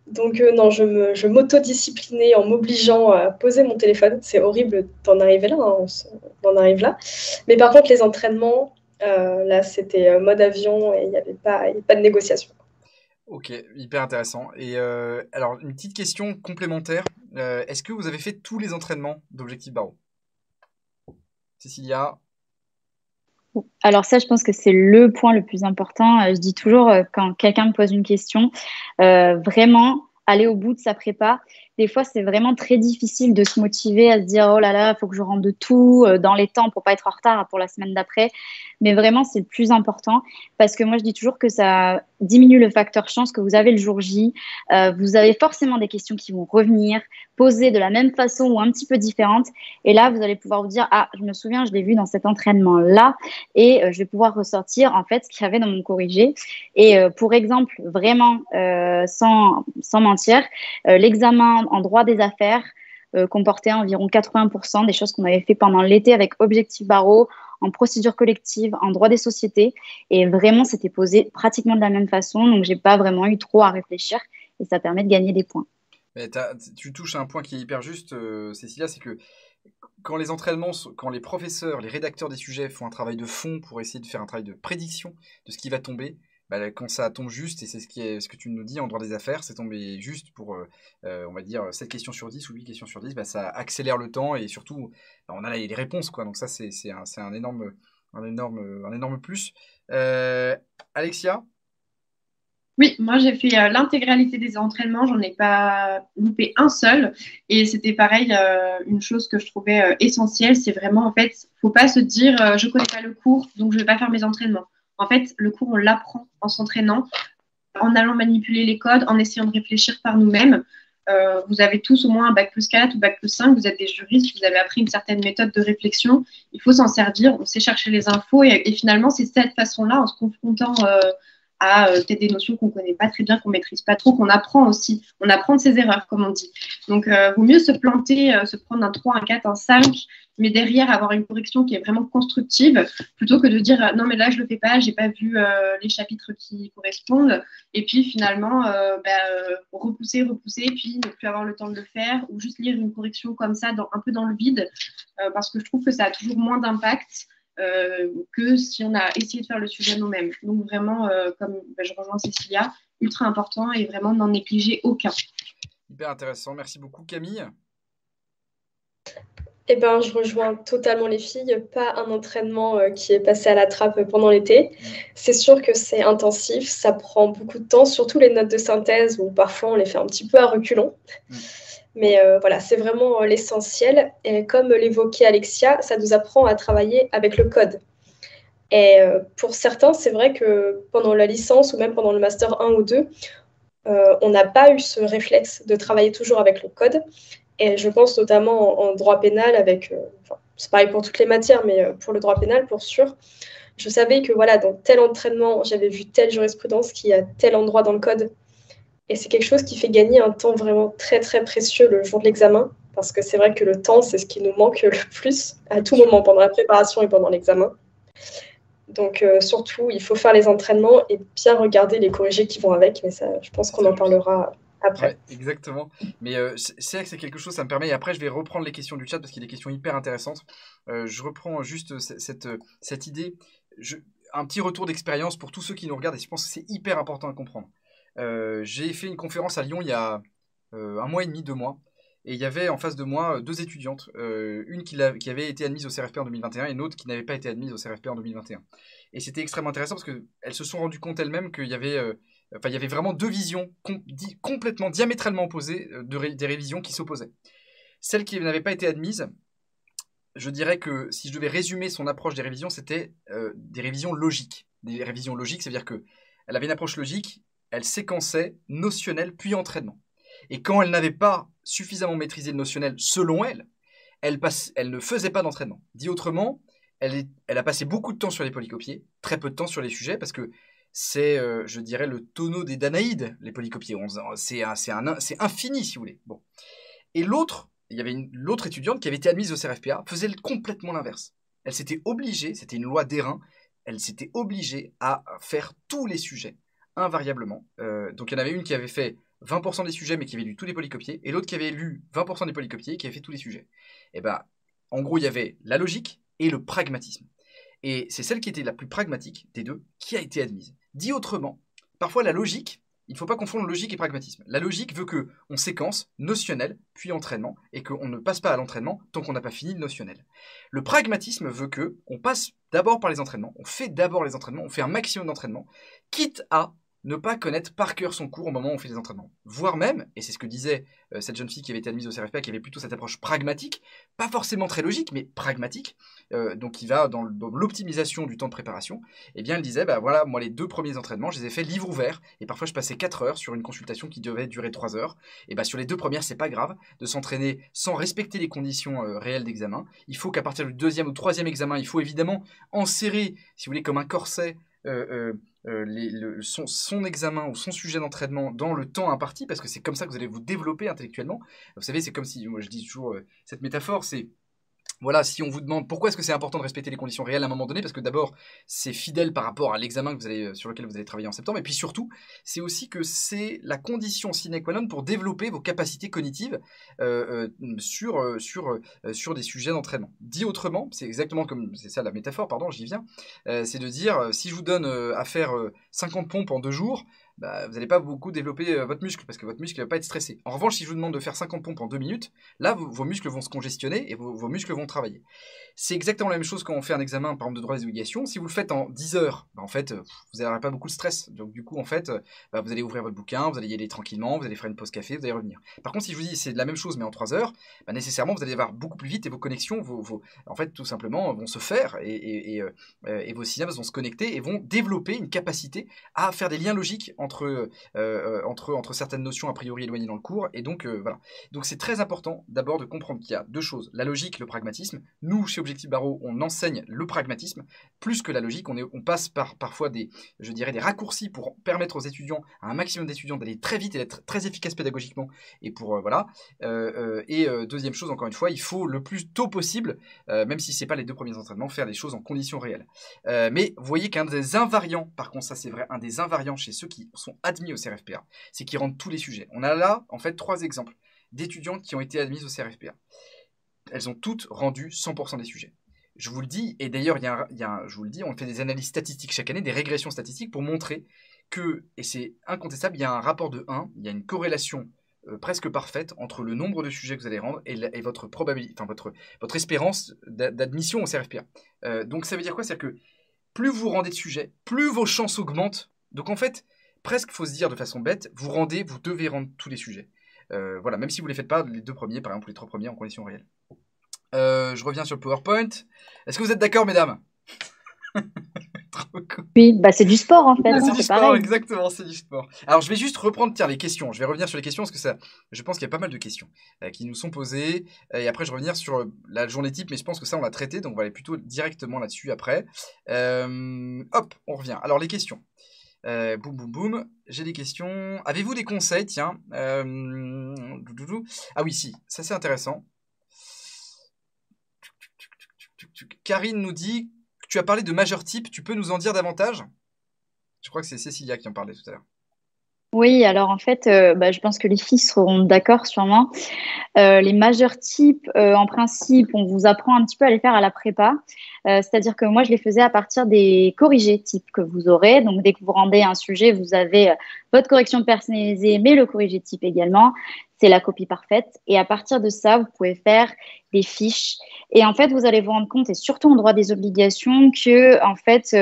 B: Donc non, je m'autodisciplinais en m'obligeant à poser mon téléphone. C'est horrible d'en arriver là, hein, on en arrive là. Mais par contre, les entraînements, là, c'était mode avion et il n'y avait pas de négociation.
A: Ok, hyper intéressant. Et alors, une petite question complémentaire. Est-ce que vous avez fait tous les entraînements d'Objectif Barreau? Cécilia?
D: Alors ça, je pense que c'est le point le plus important. Je dis toujours, quand quelqu'un me pose une question, vraiment aller au bout de sa prépa. Des fois, c'est vraiment très difficile de se motiver à se dire, oh là là, il faut que je rentre de tout dans les temps pour pas être en retard pour la semaine d'après. Mais vraiment, c'est le plus important parce que moi, je dis toujours que ça diminue le facteur chance que vous avez le jour J. Vous avez forcément des questions qui vont revenir, posées de la même façon ou un petit peu différentes. Et là, vous allez pouvoir vous dire, ah, je me souviens, je l'ai vu dans cet entraînement-là et je vais pouvoir ressortir en fait ce qu'il y avait dans mon corrigé. Et pour exemple, vraiment sans mentir, l'examen en droit des affaires comportait environ 80% des choses qu'on avait fait pendant l'été avec Objectif Barreau, en procédure collective, en droit des sociétés. Et vraiment, c'était posé pratiquement de la même façon. Donc, j'ai pas vraiment eu trop à réfléchir et ça permet de gagner des points.
A: Mais tu touches à un point qui est hyper juste, Cécilia, c'est que quand les entraînements, quand les professeurs, les rédacteurs des sujets font un travail de fond pour essayer de faire un travail de prédiction de ce qui va tomber, bah, quand ça tombe juste, et c'est ce que tu nous dis en droit des affaires, c'est tombé juste pour, on va dire, 7 questions sur 10 ou 8 questions sur 10, bah, ça accélère le temps et surtout, bah, on a les réponses, quoi. Donc ça, c'est un énorme plus. Alexia?
C: Oui, moi j'ai fait l'intégralité des entraînements, j'en ai pas loupé un seul. Et c'était pareil, une chose que je trouvais essentielle, c'est vraiment en fait, faut pas se dire je connais pas le cours, donc je vais pas faire mes entraînements. En fait, le cours, on l'apprend en s'entraînant, en allant manipuler les codes, en essayant de réfléchir par nous-mêmes. Vous avez tous au moins un bac+4 ou bac+5, vous êtes des juristes, vous avez appris une certaine méthode de réflexion. Il faut s'en servir, on sait chercher les infos et finalement, c'est cette façon-là, en se confrontant à peut-être des notions qu'on ne connaît pas très bien, qu'on ne maîtrise pas trop, qu'on apprend aussi. On apprend de ses erreurs, comme on dit. Donc, vaut mieux se planter, se prendre un 3, un 4, un 5, mais derrière avoir une correction qui est vraiment constructive, plutôt que de dire non, mais là, je ne le fais pas, je n'ai pas vu les chapitres qui correspondent, et puis finalement, repousser, puis ne plus avoir le temps de le faire, ou juste lire une correction comme ça, un peu dans le vide, parce que je trouve que ça a toujours moins d'impact que si on a essayé de faire le sujet nous-mêmes. Donc vraiment, comme je rejoins Cécilia, ultra important et vraiment n'en négliger aucun.
A: Hyper intéressant, merci beaucoup Camille.
B: Eh ben, je rejoins totalement les filles. Pas un entraînement qui est passé à la trappe pendant l'été. C'est sûr que c'est intensif, ça prend beaucoup de temps, surtout les notes de synthèse où parfois on les fait un petit peu à reculons. Mais voilà, c'est vraiment l'essentiel. Et comme l'évoquait Alexia, ça nous apprend à travailler avec le code. Et pour certains, c'est vrai que pendant la licence ou même pendant le master 1 ou 2, on n'a pas eu ce réflexe de travailler toujours avec le code. Et je pense notamment en droit pénal, c'est pareil pour toutes les matières, mais pour le droit pénal, pour sûr. Je savais que voilà, dans tel entraînement, j'avais vu telle jurisprudence qui a tel endroit dans le code. Et c'est quelque chose qui fait gagner un temps vraiment très, très précieux le jour de l'examen. Parce que c'est vrai que le temps, c'est ce qui nous manque le plus à tout moment, pendant la préparation et pendant l'examen. Donc surtout, il faut faire les entraînements et bien regarder les corrigés qui vont avec. Mais ça, je pense qu'on en parlera après.
A: Ouais, exactement. Mais c'est vrai que c'est quelque chose, ça me permet, et après je vais reprendre les questions du chat parce qu'il y a des questions hyper intéressantes. Je reprends juste cette idée, un petit retour d'expérience pour tous ceux qui nous regardent, et je pense que c'est hyper important à comprendre. J'ai fait une conférence à Lyon il y a 1 mois et demi, 2 mois, et il y avait en face de moi 2 étudiantes, une qui avait été admise au CRFP en 2021 et une autre qui n'avait pas été admise au CRFP en 2021. Et c'était extrêmement intéressant parce qu'elles se sont rendues compte elles-mêmes qu'il y avait... il y avait vraiment 2 visions complètement diamétralement opposées des révisions qui s'opposaient. Celle qui n'avait pas été admise, je dirais que si je devais résumer son approche des révisions, c'était des révisions logiques. Des révisions logiques, c'est-à-dire qu'elle avait une approche logique, elle séquençait notionnel puis entraînement. Et quand elle n'avait pas suffisamment maîtrisé le notionnel selon elle, elle ne faisait pas d'entraînement. Dit autrement, elle a passé beaucoup de temps sur les polycopiés, très peu de temps sur les sujets, parce que c'est, je dirais, le tonneau des Danaïdes, les polycopiés. C'est infini, si vous voulez. Bon. Et l'autre, il y avait l'autre étudiante qui avait été admise au CRFPA, faisait complètement l'inverse. Elle s'était obligée, c'était une loi d'airain, elle s'était obligée à faire tous les sujets, invariablement. Donc il y en avait une qui avait fait 20% des sujets, mais qui avait lu tous les polycopiés, et l'autre qui avait lu 20% des polycopiés, et qui avait fait tous les sujets. Et ben, en gros, il y avait la logique et le pragmatisme. Et c'est celle qui était la plus pragmatique des deux qui a été admise. Dit autrement, parfois la logique, il ne faut pas confondre logique et pragmatisme. La logique veut qu'on séquence notionnel, puis entraînement, et qu'on ne passe pas à l'entraînement tant qu'on n'a pas fini le notionnel. Le pragmatisme veut qu'on passe d'abord par les entraînements, on fait d'abord les entraînements, on fait un maximum d'entraînements, quitte à ne pas connaître par cœur son cours au moment où on fait les entraînements. Voire même, et c'est ce que disait cette jeune fille qui avait été admise au CRFPA, qui avait plutôt cette approche pragmatique, pas forcément très logique, mais pragmatique, donc qui va dans l'optimisation du temps de préparation, eh bien elle disait, bah voilà, moi les 2 premiers entraînements, je les ai fait livre ouvert, et parfois je passais 4 heures sur une consultation qui devait durer 3 heures, et bah sur les 2 premières, c'est pas grave de s'entraîner sans respecter les conditions réelles d'examen. Il faut qu'à partir du 2e ou 3e examen, il faut évidemment enserrer, si vous voulez, comme un corset, son examen ou son sujet d'entraînement dans le temps imparti, parce que c'est comme ça que vous allez vous développer intellectuellement. Vous savez, c'est comme si, moi je dis toujours cette métaphore, c'est voilà, si on vous demande pourquoi est-ce que c'est important de respecter les conditions réelles à un moment donné, parce que d'abord, c'est fidèle par rapport à l'examen sur lequel vous allez travailler en septembre, et puis surtout, c'est aussi que c'est la condition sine qua non pour développer vos capacités cognitives sur des sujets d'entraînement. Dit autrement, c'est exactement comme, c'est ça la métaphore, pardon, j'y viens, c'est de dire, si je vous donne à faire 50 pompes en 2 jours, bah, vous n'allez pas beaucoup développer votre muscle, parce que votre muscle ne va pas être stressé. En revanche, si je vous demande de faire 50 pompes en 2 minutes, là, vos muscles vont se congestionner et vos muscles vont travailler. C'est exactement la même chose quand on fait un examen, par exemple, de droit des obligations. Si vous le faites en 10 heures, bah, en fait, vous n'aurez pas beaucoup de stress. Donc, du coup, en fait, bah, vous allez ouvrir votre bouquin, vous allez y aller tranquillement, vous allez faire une pause café, vous allez revenir. Par contre, si je vous dis c'est la même chose, mais en 3 heures, bah, nécessairement, vous allez avoir beaucoup plus vite et vos connexions, en fait, tout simplement, vont se faire et vos synapses vont se connecter et vont développer une capacité à faire des liens logiques entre certaines notions a priori éloignées dans le cours. Et donc, voilà. Donc, c'est très important d'abord de comprendre qu'il y a 2 choses, la logique, le pragmatisme. Nous, chez Objectif Barreau, on enseigne le pragmatisme plus que la logique. On passe parfois des raccourcis pour permettre aux étudiants, à un maximum d'étudiants, d'aller très vite et d'être très efficaces pédagogiquement. Et pour, voilà. Deuxième chose, encore une fois, il faut le plus tôt possible, même si ce n'est pas les 2 premiers entraînements, faire les choses en conditions réelles. Mais vous voyez qu'un des invariants, par contre, ça c'est vrai, un des invariants chez ceux qui sont admis au CRFPA, c'est qu'ils rendent tous les sujets. On a là, en fait, 3 exemples d'étudiantes qui ont été admises au CRFPA. Elles ont toutes rendu 100% des sujets. Je vous le dis, et d'ailleurs, je vous le dis, on fait des analyses statistiques chaque année, des régressions statistiques pour montrer que, et c'est incontestable, il y a un rapport de 1, il y a une corrélation presque parfaite entre le nombre de sujets que vous allez rendre et votre probabilité, enfin votre espérance d'admission au CRFPA. Donc ça veut dire quoi? C'est-à-dire que plus vous rendez de sujets, plus vos chances augmentent. Donc en fait, presque, il faut se dire de façon bête, vous devez rendre tous les sujets. Voilà, même si vous ne les faites pas, les 2 premiers, par exemple, les 3 premiers en conditions réelles. Je reviens sur le PowerPoint. Est-ce que vous êtes d'accord, mesdames? Trop cool.
D: Oui, bah c'est du sport en fait.
A: C'est du sport,
D: pareil.
A: exactement, c'est du sport. Alors je vais juste reprendre les questions. Je vais revenir sur les questions parce que je pense qu'il y a pas mal de questions qui nous sont posées. Et après je vais revenir sur la journée type, mais je pense que ça on l'a traité, donc on va aller plutôt directement là-dessus après. Hop, on revient. Alors les questions. Boum, boum, boum. J'ai des questions. Avez-vous des conseils? Tiens. Ah oui, si. Ça, c'est intéressant. Karine nous dit que tu as parlé de majeur type. Tu peux nous en dire davantage? Je crois que c'est Cécilia qui en parlait tout à l'heure.
D: Oui, alors en fait, je pense que les filles seront d'accord sûrement. Les majeurs types, en principe, on vous apprend un petit peu à les faire à la prépa. C'est-à-dire que moi, je les faisais à partir des corrigés types que vous aurez. Donc, dès que vous rendez un sujet, vous avez votre correction personnalisée, mais le corrigé type également. c'est la copie parfaite. Et à partir de ça, vous pouvez faire des fiches. Et en fait, vous allez vous rendre compte, et surtout en droit des obligations, que en fait,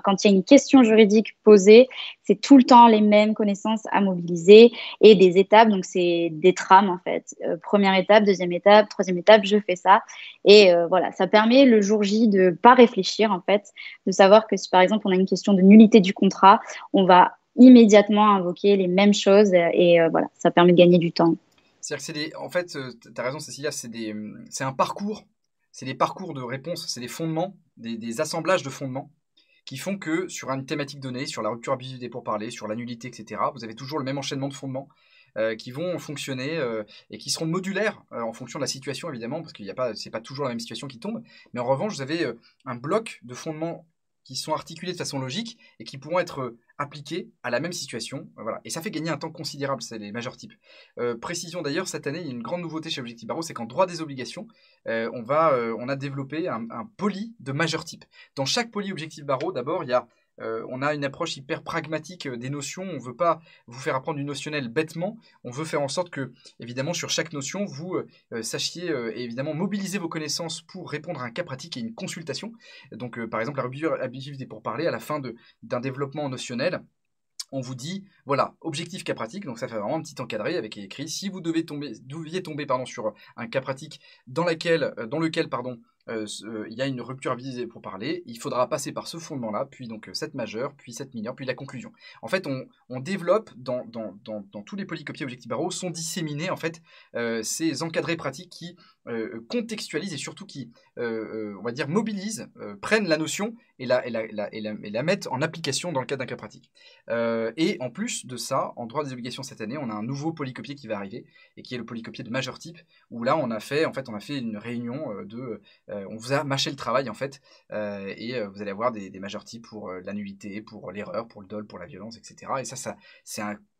D: quand il y a une question juridique posée, c'est tout le temps les mêmes connaissances à mobiliser et des étapes. Donc, c'est des trames, en fait. Première étape, deuxième étape, troisième étape, je fais ça. Et voilà, ça permet le jour J de ne pas réfléchir, en fait, de savoir que si, par exemple, on a une question de nullité du contrat, on va immédiatement invoquer les mêmes choses et voilà, ça permet de gagner du temps.
A: C'est-à-dire que en fait, tu as raison Cécilia, c'est un parcours, c'est des parcours de réponses, c'est des fondements, des assemblages de fondements qui font que sur une thématique donnée, sur la rupture abusive des pourparlers, sur la nullité, etc., vous avez toujours le même enchaînement de fondements qui vont fonctionner et qui seront modulaires en fonction de la situation évidemment, parce que c'est pas toujours la même situation qui tombe, mais en revanche vous avez un bloc de fondements qui sont articulés de façon logique et qui pourront être appliqués à la même situation. Voilà. Et ça fait gagner un temps considérable, c'est les majeurs types. Précision d'ailleurs, cette année, il y a une grande nouveauté chez Objectif Barreau, c'est qu'en droit des obligations, on a développé un poly de majeur type. Dans chaque poly Objectif Barreau, d'abord, on a une approche hyper pragmatique des notions. On ne veut pas vous faire apprendre du notionnel bêtement. On veut faire en sorte que, évidemment, sur chaque notion, vous sachiez évidemment mobiliser vos connaissances pour répondre à un cas pratique et une consultation. Donc, par exemple, la rupture abusive des pourparlers, à la fin d'un développement notionnel, on vous dit, voilà, objectif cas pratique, donc ça fait vraiment un petit encadré avec écrit, si vous deviez tomber sur un cas pratique dans lequel il y a une rupture abusive pour parler, il faudra passer par ce fondement-là, puis donc cette majeure, puis cette mineure, puis la conclusion. En fait, on développe dans tous les polycopiés Objectif Barreau, sont disséminés en fait ces encadrés pratiques qui contextualisent et surtout qui, on va dire, mobilisent, prennent la notion et la mettent en application dans le cadre d'un cas pratique. Et en plus de ça, en droit des obligations cette année, on a un nouveau polycopier qui va arriver et qui est le polycopier de majeur type, où là on a fait une réunion on vous a mâché le travail en fait, et vous allez avoir des majeurs types pour la nullité, pour l'erreur, pour le dol, pour la violence, etc. Et ça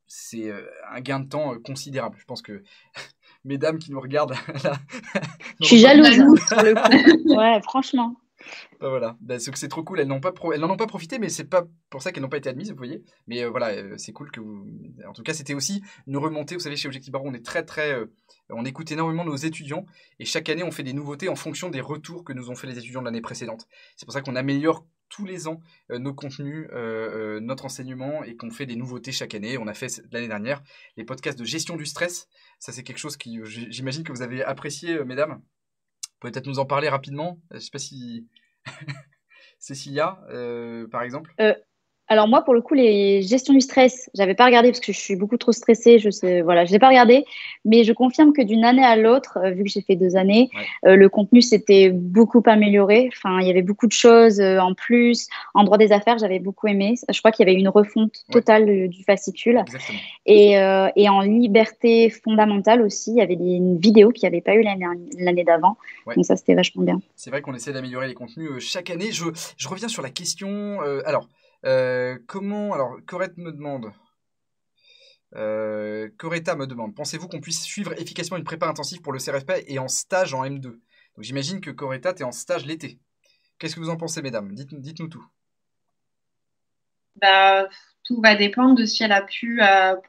A: c'est un gain de temps considérable. Je pense que mesdames qui nous regardent là,
D: je suis jalouse sur le coup. Ouais, franchement.
A: Voilà, c'est trop cool, elles n'en ont pas profité, mais c'est pas pour ça qu'elles n'ont pas été admises, vous voyez. Mais voilà, c'est cool que vous... En tout cas, c'était aussi une remontée, vous savez, chez Objectif Barreau, on est on écoute énormément nos étudiants, et chaque année, on fait des nouveautés en fonction des retours que nous ont fait les étudiants de l'année précédente. C'est pour ça qu'on améliore tous les ans nos contenus, notre enseignement, et qu'on fait des nouveautés chaque année. On a fait l'année dernière les podcasts de gestion du stress. Ça, c'est quelque chose qui, j'imagine que vous avez apprécié, mesdames. Vous pouvez peut-être nous en parler rapidement. Je ne sais pas si... Cécilia, par exemple.
D: Alors moi, pour le coup, les gestions du stress, j'avais pas regardé parce que je suis beaucoup trop stressée. Je l'ai pas regardé, mais je confirme que d'une année à l'autre, vu que j'ai fait 2 années, le contenu s'était beaucoup amélioré. Enfin, il y avait beaucoup de choses en plus. En droit des affaires, j'avais beaucoup aimé. Je crois qu'il y avait une refonte totale du fascicule.
A: Exactement.
D: Et en liberté fondamentale aussi, il y avait une vidéo qu'il n'y avait pas eu l'année d'avant. Ouais. Donc ça, c'était vachement bien.
A: C'est vrai qu'on essaie d'améliorer les contenus chaque année. Je reviens sur la question. Coretta me demande. Coretta me demande, pensez-vous qu'on puisse suivre efficacement une prépa intensive pour le CRFPA et en stage en M2? Donc j'imagine que Coretta, tu es en stage l'été. Qu'est-ce que vous en pensez, mesdames? Dites-nous tout.
C: Tout va dépendre de si elle a pu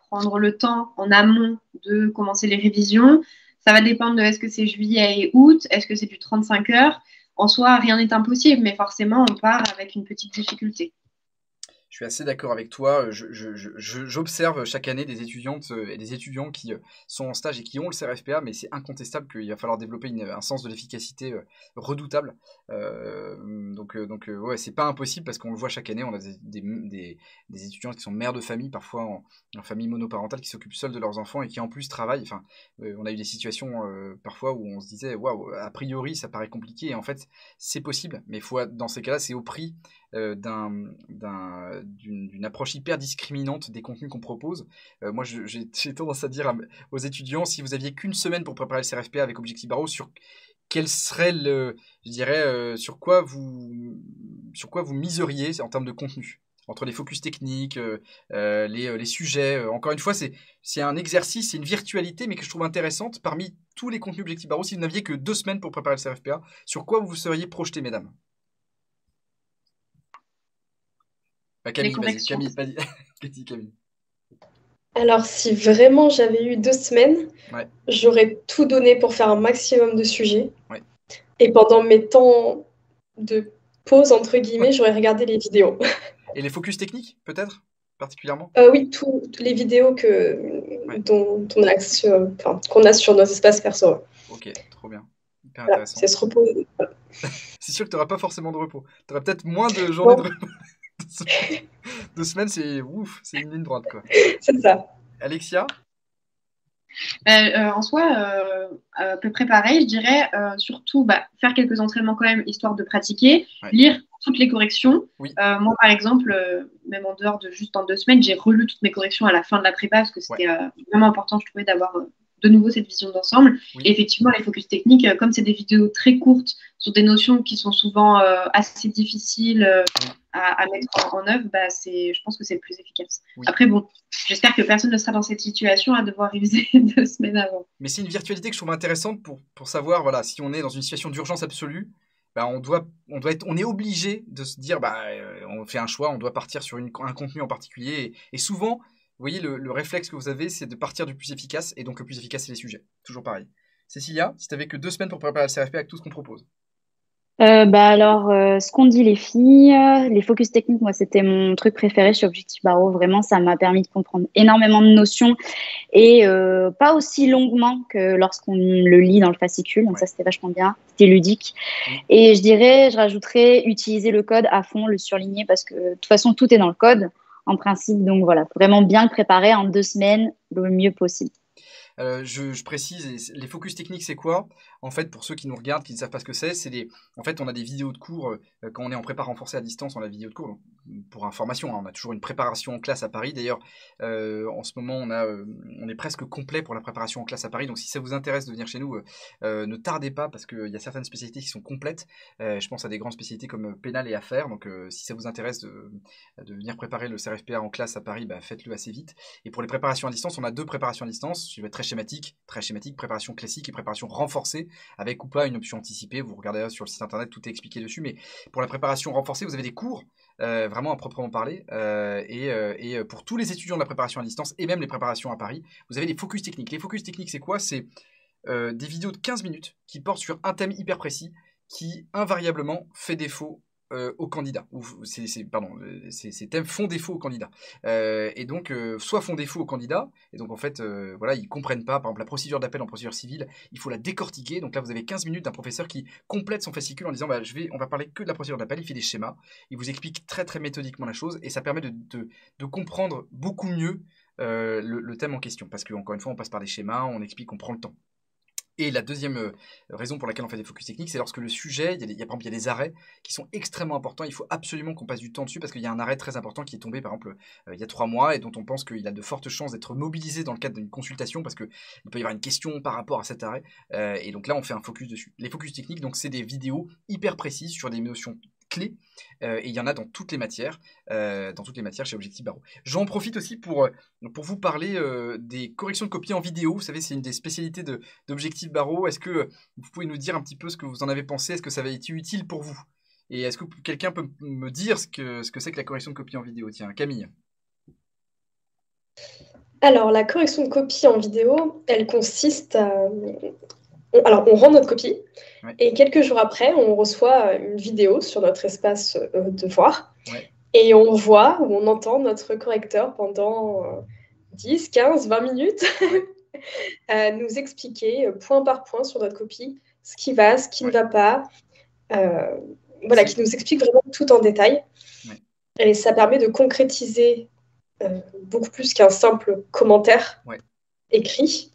C: prendre le temps en amont de commencer les révisions. Ça va dépendre de est-ce que c'est juillet et août, est-ce que c'est du 35 heures. En soi, rien n'est impossible, mais forcément, on part avec une petite difficulté.
A: Je suis assez d'accord avec toi. J'observe chaque année des étudiantes et des étudiants qui sont en stage et qui ont le CRFPA, mais c'est incontestable qu'il va falloir développer un sens de l'efficacité redoutable. Donc c'est pas impossible parce qu'on le voit chaque année. On a des étudiants qui sont mères de famille, parfois en famille monoparentale, qui s'occupent seuls de leurs enfants et qui en plus travaillent. Enfin, on a eu des situations parfois où on se disait waouh, a priori ça paraît compliqué et en fait c'est possible, mais dans ces cas-là c'est au prix d'une approche hyper discriminante des contenus qu'on propose. Moi, j'ai tendance à dire aux étudiants, si vous aviez qu'une semaine pour préparer le CRFPA avec Objectif Barreau, sur quel serait sur quoi vous miseriez en termes de contenu, entre les focus techniques, les sujets. Encore une fois, c'est un exercice, c'est une virtualité, mais que je trouve intéressante parmi tous les contenus Objectif Barreau. Si vous n'aviez que 2 semaines pour préparer le CRFPA, sur quoi vous seriez projeté, mesdames? Camille, vas-y. Camille.
B: Alors, si vraiment j'avais eu 2 semaines,
A: Ouais,
B: j'aurais tout donné pour faire un maximum de sujets.
A: ouais.
B: Et pendant mes temps de pause, entre guillemets, j'aurais regardé les vidéos.
A: Et les focus techniques, peut-être, particulièrement?
B: Oui, toutes les vidéos
A: Ouais,
B: dont on a accès, enfin, qu'on a sur nos espaces perso.
A: ok, trop bien. Hyper
B: Voilà, c'est
A: intéressant.
B: se reposer. Voilà.
A: C'est sûr que tu n'auras pas forcément de repos. Tu auras peut-être moins de journées de
B: Non,
A: repos. 2 semaines, c'est ouf, c'est une ligne droite, quoi.
B: c'est ça.
A: Alexia?
C: En soi, à peu près pareil, je dirais surtout faire quelques entraînements quand même, histoire de pratiquer,
A: Ouais.
C: lire toutes les corrections.
A: Oui.
C: Moi, par exemple, même en dehors de juste en 2 semaines, j'ai relu toutes mes corrections à la fin de la prépa parce que
A: Ouais.
C: c'était vraiment important, je trouvais, d'avoir de nouveau cette vision d'ensemble.
A: Oui.
C: Et effectivement, les focus techniques, comme c'est des vidéos très courtes sur des notions qui sont souvent assez difficiles
A: Oui.
C: à mettre en œuvre, je pense que c'est le plus efficace.
A: Oui.
C: Après, bon, j'espère que personne ne sera dans cette situation à devoir réviser 2 semaines avant.
A: Mais c'est une virtualité que je trouve intéressante pour savoir, voilà, si on est dans une situation d'urgence absolue, bah, on est obligé de se dire, bah, on fait un choix, on doit partir sur un contenu en particulier. Et souvent, vous voyez, le réflexe que vous avez, c'est de partir du plus efficace. Et donc, le plus efficace, c'est les sujets. Toujours pareil. Cécilia, si tu n'avais que 2 semaines pour préparer le CRFP avec tout ce qu'on propose.
D: Alors, ce qu'ont dit les filles, les focus techniques, moi, c'était mon truc préféré chez Objectif Barreau. Vraiment, ça m'a permis de comprendre énormément de notions et pas aussi longuement que lorsqu'on le lit dans le fascicule. Donc,
A: Ouais.
D: ça, c'était vachement bien. C'était ludique.
A: Oui.
D: Et je rajouterais utiliser le code à fond, le surligner parce que de toute façon, tout est dans le code en principe. Donc, voilà, vraiment bien le préparer en 2 semaines le mieux possible.
A: Je précise, les focus techniques, c'est quoi? En fait, pour ceux qui nous regardent, qui ne savent pas ce que c'est en fait, on a des vidéos de cours, quand on est en prépa renforcée à distance, on a des vidéos de cours. Donc, pour information, hein, on a toujours une préparation en classe à Paris. D'ailleurs, en ce moment, on est presque complet pour la préparation en classe à Paris. Donc, si ça vous intéresse de venir chez nous, ne tardez pas parce qu'il y a certaines spécialités qui sont complètes. Je pense à des grandes spécialités comme pénal et affaires. Donc, si ça vous intéresse de venir préparer le CRFPA en classe à Paris, bah, faites-le assez vite. Et pour les préparations à distance, on a 2 préparations à distance. Je vais être très schématique, préparation classique et préparation renforcée, avec ou pas une option anticipée. Vous regardez sur le site internet, tout est expliqué dessus. Mais pour la préparation renforcée, vous avez des cours, vraiment à proprement parler. Et pour tous les étudiants de la préparation à distance, et même les préparations à Paris, vous avez des focus techniques. Les focus techniques, c'est quoi? C'est des vidéos de 15 minutes qui portent sur un thème hyper précis qui invariablement fait défaut aux candidats. Ces thèmes font défaut aux candidats. Et donc, soit font défaut aux candidats, et donc en fait, voilà, ils comprennent pas, par exemple, la procédure d'appel en procédure civile, il faut la décortiquer. Donc là, vous avez 15 minutes d'un professeur qui complète son fascicule en disant, bah, on va parler que de la procédure d'appel, il fait des schémas, il vous explique très très méthodiquement la chose, et ça permet de comprendre beaucoup mieux le thème en question. Parce qu'encore une fois, on passe par des schémas, on explique, on prend le temps. Et la deuxième raison pour laquelle on fait des focus techniques, c'est lorsque le sujet, par exemple, il y a des arrêts qui sont extrêmement importants. Il faut absolument qu'on passe du temps dessus parce qu'il y a un arrêt très important qui est tombé, par exemple, il y a 3 mois et dont on pense qu'il a de fortes chances d'être mobilisé dans le cadre d'une consultation parce qu'il peut y avoir une question par rapport à cet arrêt. Et donc là, on fait un focus dessus. Les focus techniques, donc, c'est des vidéos hyper précises sur des notions clés. Et il y en a dans toutes les matières chez Objectif Barreau. J'en profite aussi pour vous parler des corrections de copie en vidéo. Vous savez, c'est une des spécialités d'Objectif Barreau. Est-ce que vous pouvez nous dire un petit peu ce que vous en avez pensé? Est-ce que ça avait été utile pour vous? Et est-ce que quelqu'un peut me dire ce que c'est que la correction de copie en vidéo? Tiens, Camille.
B: Alors, la correction de copie en vidéo, elle consiste à... Alors, on rend notre copie
A: Ouais.
B: et quelques jours après, on reçoit une vidéo sur notre espace devoir.
A: Ouais.
B: Et on voit ou on entend notre correcteur pendant 10, 15, 20 minutes nous expliquer point par point sur notre copie ce qui va, ce qui ne va pas. Voilà, qui nous explique vraiment tout en détail.
A: Ouais.
B: Et ça permet de concrétiser beaucoup plus qu'un simple commentaire écrit.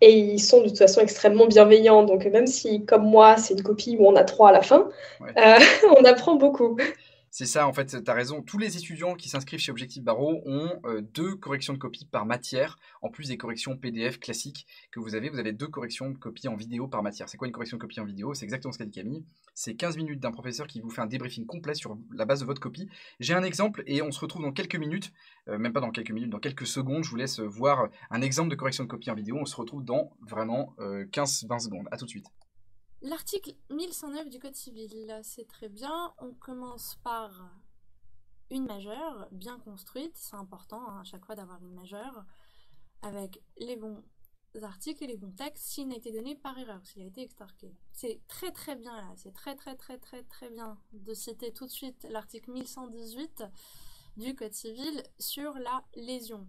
B: Et ils sont de toute façon extrêmement bienveillants. Donc même si, comme moi, c'est une copie où on a 3 à la fin, on apprend beaucoup.
A: C'est ça, en fait, tu as raison. Tous les étudiants qui s'inscrivent chez Objectif Barreau ont 2 corrections de copie par matière, en plus des corrections PDF classiques que vous avez. Vous avez 2 corrections de copie en vidéo par matière. C'est quoi une correction de copie en vidéo? C'est exactement ce qu'a dit Camille. C'est 15 minutes d'un professeur qui vous fait un débriefing complet sur la base de votre copie. J'ai un exemple et on se retrouve dans quelques minutes, même pas dans quelques minutes, dans quelques secondes. Je vous laisse voir un exemple de correction de copie en vidéo. On se retrouve dans vraiment 15-20 secondes. À tout de suite.
E: L'article 1109 du Code civil, c'est très bien. On commence par une majeure bien construite. C'est important à chaque fois d'avoir une majeure. avec les bons articles et les bons textes s'il n'a été donné par erreur, s'il a été extorqué. C'est très très bien là, c'est très très très très très bien de citer tout de suite l'article 1118 du Code civil sur la lésion.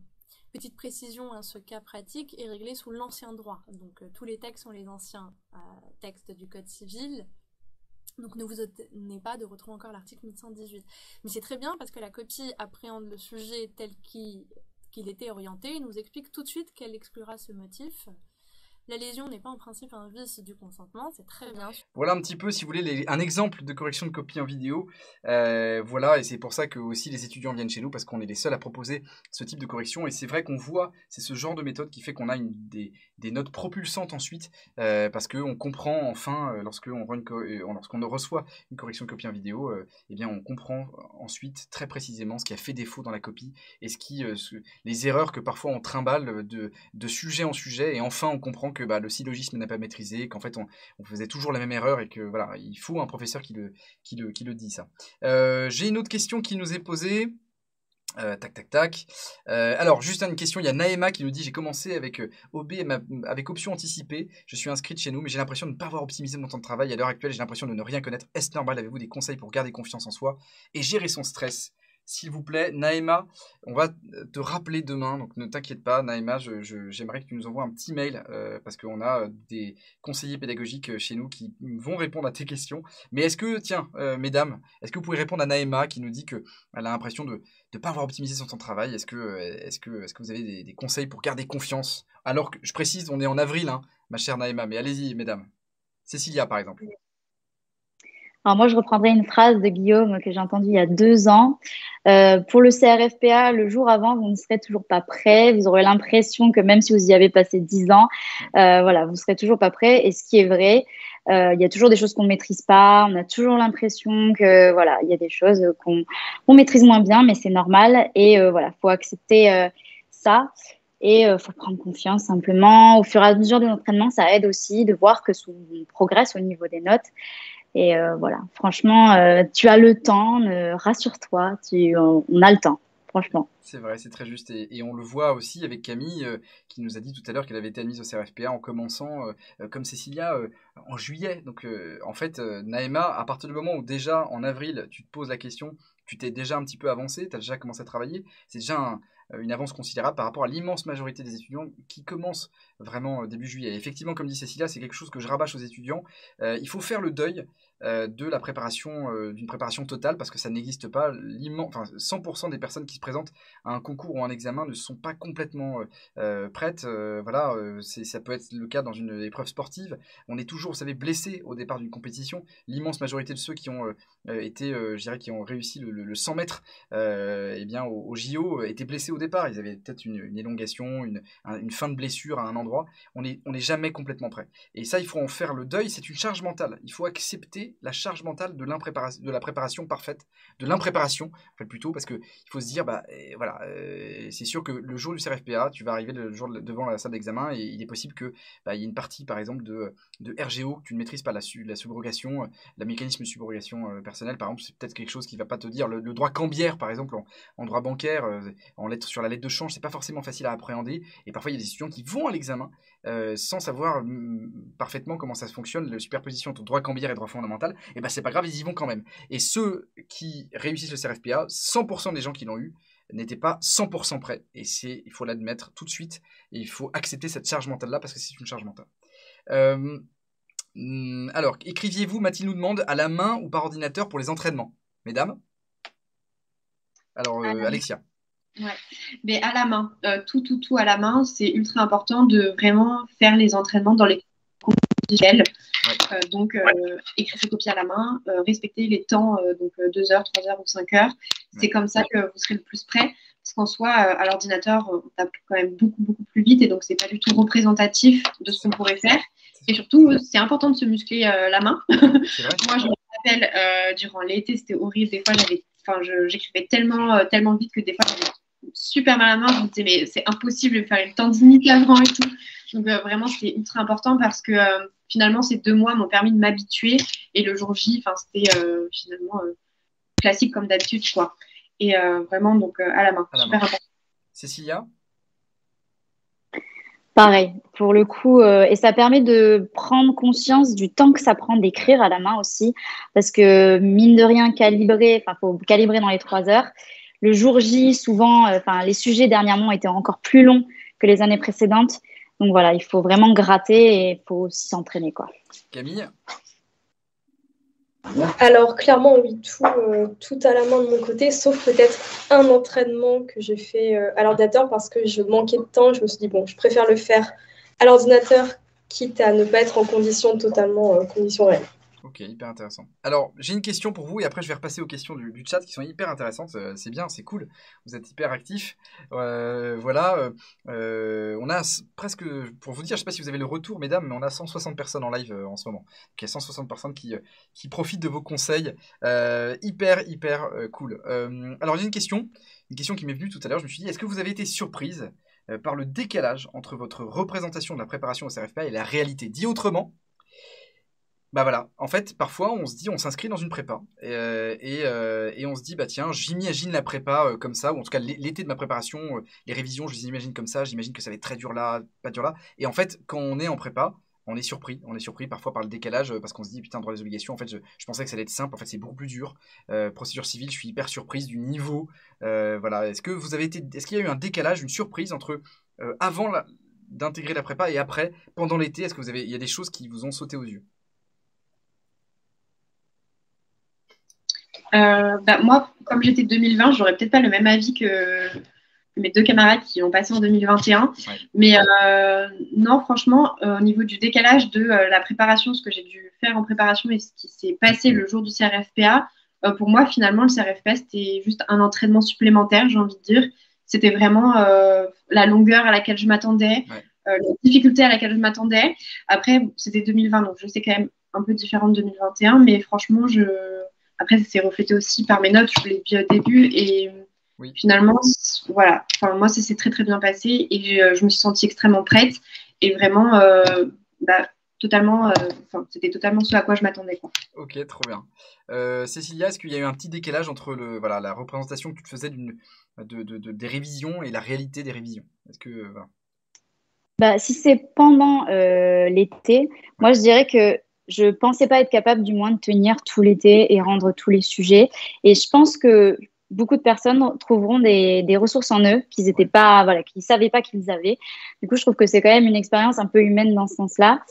E: Petite précision, hein, ce cas pratique est réglé sous l'ancien droit. Donc tous les textes sont les anciens textes du Code civil. Donc ne vous étonnez pas de retrouver encore l'article 1118. Mais c'est très bien parce que la copie appréhende le sujet tel qu'il était orienté et nous explique tout de suite qu'elle exclura ce motif. La lésion n'est pas en principe un vice du consentement, c'est très bien.
A: Voilà un petit peu, si vous voulez, un exemple de correction de copie en vidéo. Voilà, et c'est pour ça que aussi les étudiants viennent chez nous, parce qu'on est les seuls à proposer ce type de correction. Et c'est vrai qu'on voit, c'est ce genre de méthode qui fait qu'on a des notes propulsantes ensuite, parce qu'on comprend enfin, lorsqu'on reçoit une correction de copie en vidéo, eh bien on comprend ensuite très précisément ce qui a fait défaut dans la copie, et les erreurs que parfois on trimballe de sujet en sujet, et enfin on comprend que le syllogisme n'a pas maîtrisé, qu'en fait on faisait toujours la même erreur et que voilà, il faut un professeur qui le dit ça. J'ai une autre question qui nous est posée. Tac. Alors, juste une question, il y a Naëma qui nous dit: j'ai commencé avec OB avec option anticipée, je suis inscrite chez nous, mais j'ai l'impression de ne pas avoir optimisé mon temps de travail. À l'heure actuelle, j'ai l'impression de ne rien connaître. Est-ce normal? Avez-vous des conseils pour garder confiance en soi et gérer son stress? S'il vous plaît, Naëma, on va te rappeler demain, donc ne t'inquiète pas, Naëma, j'aimerais que tu nous envoies un petit mail, parce qu'on a des conseillers pédagogiques chez nous qui vont répondre à tes questions. Mais est-ce que, tiens, mesdames, est-ce que vous pouvez répondre à Naëma qui nous dit qu'elle a l'impression de ne pas avoir optimisé son temps de travail? Est-ce que vous avez des conseils pour garder confiance? Alors que, je précise, on est en avril, hein, ma chère Naëma, mais allez-y, mesdames. Cécilia, par exemple.
D: Alors moi, je reprendrai une phrase de Guillaume que j'ai entendue il y a 2 ans. Pour le CRFPA, le jour avant, vous ne serez toujours pas prêt. Vous aurez l'impression que même si vous y avez passé 10 ans, voilà, vous ne serez toujours pas prêt. Et ce qui est vrai, il y a toujours des choses qu'on ne maîtrise pas. On a toujours l'impression que, voilà, il y a des choses qu'on maîtrise moins bien, mais c'est normal. Et voilà, faut accepter ça. Et faut prendre confiance simplement. Au fur et à mesure de l'entraînement, ça aide aussi de voir que on progresse au niveau des notes. Et voilà, franchement, tu as le temps, rassure-toi, on a le temps, franchement.
A: C'est vrai, c'est très juste. Et on le voit aussi avec Camille, qui nous a dit tout à l'heure qu'elle avait été admise au CRFPA en commençant, comme Cécilia, en juillet. Donc, en fait, Naëma, à partir du moment où déjà, en avril, tu te poses la question, tu t'es déjà un petit peu avancé, tu as déjà commencé à travailler, c'est déjà une avance considérable par rapport à l'immense majorité des étudiants qui commencent vraiment début juillet. Et effectivement, comme dit Cécilia, c'est quelque chose que je rabâche aux étudiants. Il faut faire le deuil de la préparation, d'une préparation totale, parce que ça n'existe pas. 100% des personnes qui se présentent à un concours ou un examen ne sont pas complètement prêtes. Voilà, ça peut être le cas dans une épreuve sportive. On est toujours, vous savez, blessé au départ d'une compétition. L'immense majorité de ceux qui ont je dirais, qui ont réussi le 100 mètres eh bien, au JO étaient blessés au départ. Ils avaient peut-être une élongation, une fin de blessure à un endroit. On n'est jamais complètement prêt. Et ça, il faut en faire le deuil. C'est une charge mentale. Il faut accepter la charge mentale de la préparation parfaite, de l'impréparation, en fait, plutôt, parce qu'il faut se dire, voilà, c'est sûr que le jour du CRFPA, tu vas arriver le jour devant la salle d'examen et il est possible qu'il y ait une partie, par exemple, de RGO que tu ne maîtrises pas, la subrogation, le mécanisme de subrogation personnelle, par exemple, c'est peut-être quelque chose qui ne va pas te dire. Le droit cambiaire, par exemple, en droit bancaire, sur la lettre de change, c'est pas forcément facile à appréhender. Et parfois, il y a des étudiants qui vont à l'examen sans savoir parfaitement comment ça fonctionne, la superposition entre droit cambiaire et droit fondamental. Et c'est pas grave, ils y vont quand même. Et ceux qui réussissent le CRFPA, 100% des gens qui l'ont eu n'étaient pas 100% prêts. Et il faut l'admettre tout de suite. Et il faut accepter cette charge mentale-là parce que c'est une charge mentale. Alors, écriviez-vous, Mathilde nous demande, à la main ou par ordinateur pour les entraînements? Mesdames? Alors, Alexia.
C: Ouais, mais à la main, tout à la main, c'est ultra important de vraiment faire les entraînements dans les conditions visuelles. Ouais. Donc, écrire ses copies à la main, respecter les temps, donc 2 heures, 3 heures ou 5 heures. C'est comme ça que vous serez le plus prêt. Parce qu'en soi, à l'ordinateur, on tape quand même beaucoup plus vite et donc c'est pas du tout représentatif de ce qu'on pourrait faire. Et surtout, c'est important de se muscler la main. Moi, je me rappelle, durant l'été, c'était horrible. Des fois, j'écrivais tellement vite que des fois, j'avais super mal à la main. Je me disais, mais c'est impossible de faire une tendinite avant et tout. Donc, vraiment, c'était ultra important parce que finalement, ces 2 mois m'ont permis de m'habituer. Et le jour J, c'était finalement classique comme d'habitude, quoi. Et vraiment, donc, à la main. Super important.
A: Cécilia?
D: Pareil, pour le coup, et ça permet de prendre conscience du temps que ça prend d'écrire à la main aussi, parce que mine de rien, faut calibrer dans les 3 heures. Le jour J, souvent, les sujets dernièrement étaient encore plus longs que les années précédentes. Donc voilà, il faut vraiment gratter et il faut aussi s'entraîner, quoi.
A: Camille?
B: Alors, clairement, oui, tout à la main de mon côté, sauf peut-être un entraînement que j'ai fait à l'ordinateur parce que je manquais de temps. Je me suis dit, bon, je préfère le faire à l'ordinateur, quitte à ne pas être en condition réelle.
A: Ok, hyper intéressant. Alors, j'ai une question pour vous et après je vais repasser aux questions du chat qui sont hyper intéressantes. C'est bien, c'est cool. Vous êtes hyper actifs. Voilà. On a presque, pour vous dire, je ne sais pas si vous avez le retour, mesdames, mais on a 160 personnes en live en ce moment. Donc, il y a 160 personnes qui profitent de vos conseils. Hyper cool. Alors, j'ai une question qui m'est venue tout à l'heure. Je me suis dit, est-ce que vous avez été surprise par le décalage entre votre représentation de la préparation au CRFPA et la réalité? Dit autrement, bah voilà, en fait, parfois on se dit, on s'inscrit dans une prépa et on se dit, bah tiens, j'imagine la prépa comme ça, ou en tout cas l'été de ma préparation, les révisions, je les imagine comme ça, j'imagine que ça va être très dur là, pas dur là. Et en fait, quand on est en prépa, on est surpris parfois par le décalage parce qu'on se dit, putain, droit des obligations, en fait, je pensais que ça allait être simple, en fait, c'est beaucoup plus dur. Procédure civile, je suis hyper surprise du niveau. Voilà, est-ce qu'il y a eu un décalage, une surprise entre avant d'intégrer la prépa et après, pendant l'été, est-ce que il y a des choses qui vous ont sauté aux yeux?
C: Moi, comme j'étais 2020, j'aurais peut-être pas le même avis que mes deux camarades qui ont passé en 2021. Ouais. Mais non, franchement, au niveau du décalage de la préparation, ce que j'ai dû faire en préparation et ce qui s'est passé le jour du CRFPA, pour moi, finalement, le CRFPA, c'était juste un entraînement supplémentaire, j'ai envie de dire. C'était vraiment la longueur à laquelle je m'attendais, la difficulté à laquelle je m'attendais. Après, c'était 2020, donc je sais quand même un peu différent de 2021, mais franchement, après, ça s'est reflété aussi par mes notes, je l'ai vu au début et finalement, voilà. Enfin, moi, ça s'est très, très bien passé et je me suis sentie extrêmement prête et vraiment, totalement, c'était totalement ce à quoi je m'attendais, quoi.
A: Ok, trop bien. Cécilia, est-ce qu'il y a eu un petit décalage entre la représentation que tu te faisais des révisions et la réalité des révisions? Est-ce que,
D: si c'est pendant l'été, moi, je dirais que je pensais pas être capable du moins de tenir tout l'été et rendre tous les sujets. Et je pense que beaucoup de personnes trouveront des ressources en eux qu'ils étaient pas, qu'ils savaient pas qu'ils avaient. Du coup, je trouve que c'est quand même une expérience un peu humaine dans ce sens-là.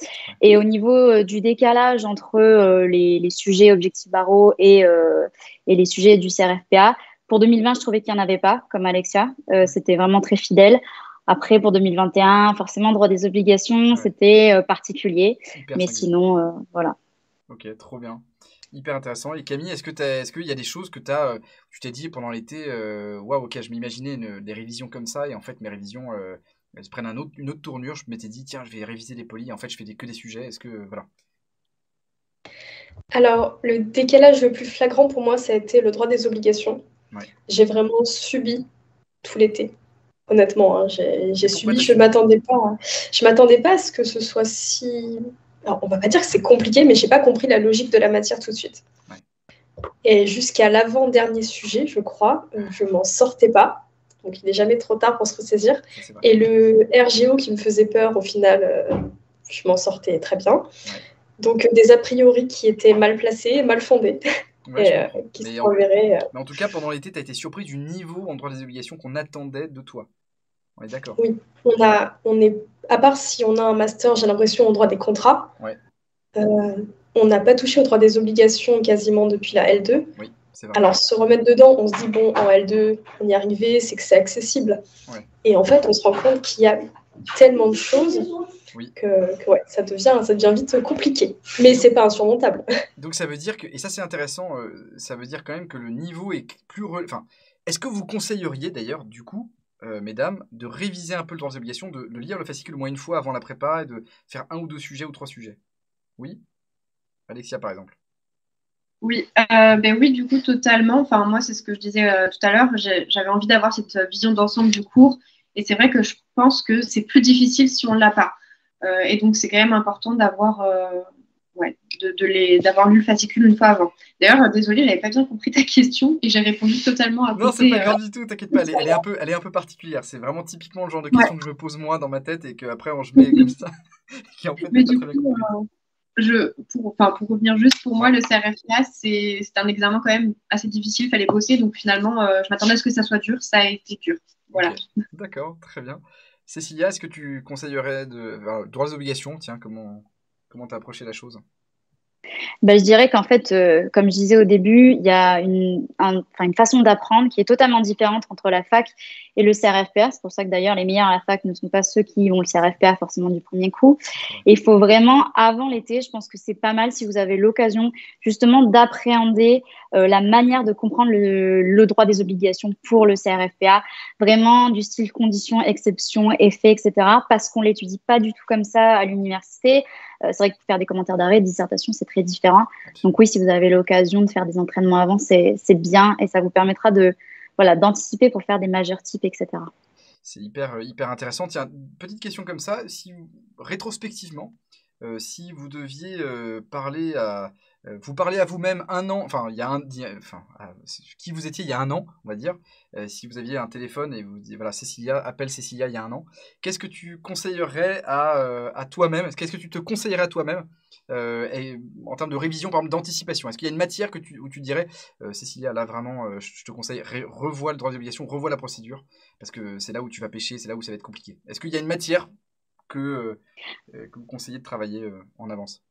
D: Et au niveau du décalage entre les sujets objectifs barreaux et les sujets du CRFPA, pour 2020, je trouvais qu'il n'y en avait pas, comme Alexia. C'était vraiment très fidèle. Après, pour 2021, forcément, droit des obligations, c'était particulier. Mais sinon, voilà.
A: Ok, trop bien. Hyper intéressant. Et Camille, est-ce qu'il y a des choses que tu t'es dit pendant l'été, waouh, ok, je m'imaginais des révisions comme ça, et en fait, mes révisions, elles prennent une autre tournure. Je m'étais dit, tiens, je vais réviser des polis, en fait, je fais que des sujets. Est-ce que, voilà.
B: Alors, le décalage le plus flagrant pour moi, ça a été le droit des obligations. Ouais. J'ai vraiment subi tout l'été. Honnêtement, hein, j'ai subi, je m'attendais pas à ce que ce soit si... Alors, on va pas dire que c'est compliqué, mais j'ai pas compris la logique de la matière tout de suite. Ouais. Et jusqu'à l'avant-dernier sujet, je crois, je m'en sortais pas. Donc, il n'est jamais trop tard pour se ressaisir. Et le RGO qui me faisait peur, au final, je m'en sortais très bien. Ouais. Donc, des a priori qui étaient mal placés, mal fondés.
A: Ouais, qui se renverraient. Mais en tout cas, pendant l'été, tu as été surpris du niveau en droit des obligations qu'on attendait de toi. On est d'accord.
B: Oui, à part si on a un master, j'ai l'impression, en droit des contrats. Ouais. On n'a pas touché au droit des obligations quasiment depuis la L2. Oui, c'est vrai. Alors, se remettre dedans, on se dit, bon, en L2, on y est arrivé, c'est que c'est accessible. Ouais. Et en fait, on se rend compte qu'il y a tellement de choses que ouais, ça devient vite compliqué. Mais c'est pas insurmontable.
A: Donc, ça veut dire que, et ça c'est intéressant, ça veut dire quand même que le niveau est plus... Enfin, est-ce que vous conseilleriez d'ailleurs, du coup, mesdames, de réviser un peu le droit des obligations, de lire le fascicule au moins une fois avant la prépa et de faire 1 ou 2 sujets ou 3 sujets? Oui? Alexia, par exemple.
C: Oui, oui, du coup, totalement. Enfin, moi, c'est ce que je disais tout à l'heure. J'avais envie d'avoir cette vision d'ensemble du cours. Et c'est vrai que je pense que c'est plus difficile si on ne l'a pas. Et donc, c'est quand même important d'avoir, d'avoir lu le fascicule une fois avant. D'ailleurs, désolée, j'avais pas bien compris ta question et j'ai répondu totalement à
A: Non,
C: côté.
A: c'est pas grave du tout, t'inquiète pas, elle est un peu particulière. C'est vraiment typiquement le genre de question que je me pose moi dans ma tête et qu'après je mets comme ça, qui en fait
C: Mais
A: n'est pas
C: du
A: très bien
C: coup,
A: compris.
C: pour revenir juste, pour moi, le CRFPA, c'est un examen quand même assez difficile, il fallait bosser, donc finalement, je m'attendais à ce que ça soit dur, ça a été dur. Voilà.
A: Ok, d'accord, très bien. Cécilia, est-ce que tu conseillerais droits et obligations, tiens, comment t'as approché la chose?
D: Je dirais qu'en fait, comme je disais au début, il y a une façon d'apprendre qui est totalement différente entre la fac et le CRFPA. C'est pour ça que d'ailleurs, les meilleurs à la fac ne sont pas ceux qui ont le CRFPA forcément du premier coup. Et il faut vraiment, avant l'été, je pense que c'est pas mal si vous avez l'occasion justement d'appréhender la manière de comprendre le droit des obligations pour le CRFPA, vraiment du style conditions, exceptions, effets, etc. Parce qu'on l'étudie pas du tout comme ça à l'université. C'est vrai que faire des commentaires d'arrêt, de dissertation, c'est très différent. Donc oui, si vous avez l'occasion de faire des entraînements avant, c'est bien et ça vous permettra d'anticiper pour faire des majeurs types, etc.
A: C'est hyper intéressant. Tiens, petite question comme ça, rétrospectivement, si vous deviez vous parler à vous-même un an, enfin, qui vous étiez il y a un an, on va dire, si vous aviez un téléphone et vous dites, voilà, appelle Cécilia il y a un an, qu'est-ce que tu conseillerais à toi-même? Qu'est-ce que tu te conseillerais à toi-même en termes de révision, par exemple, d'anticipation? Est-ce qu'il y a une matière où tu dirais, Cécilia, là vraiment, je te conseille, revois le droit des obligations, revois la procédure, parce que c'est là où tu vas pêcher, c'est là où ça va être compliqué. Est-ce qu'il y a une matière que vous conseillez de travailler en avance?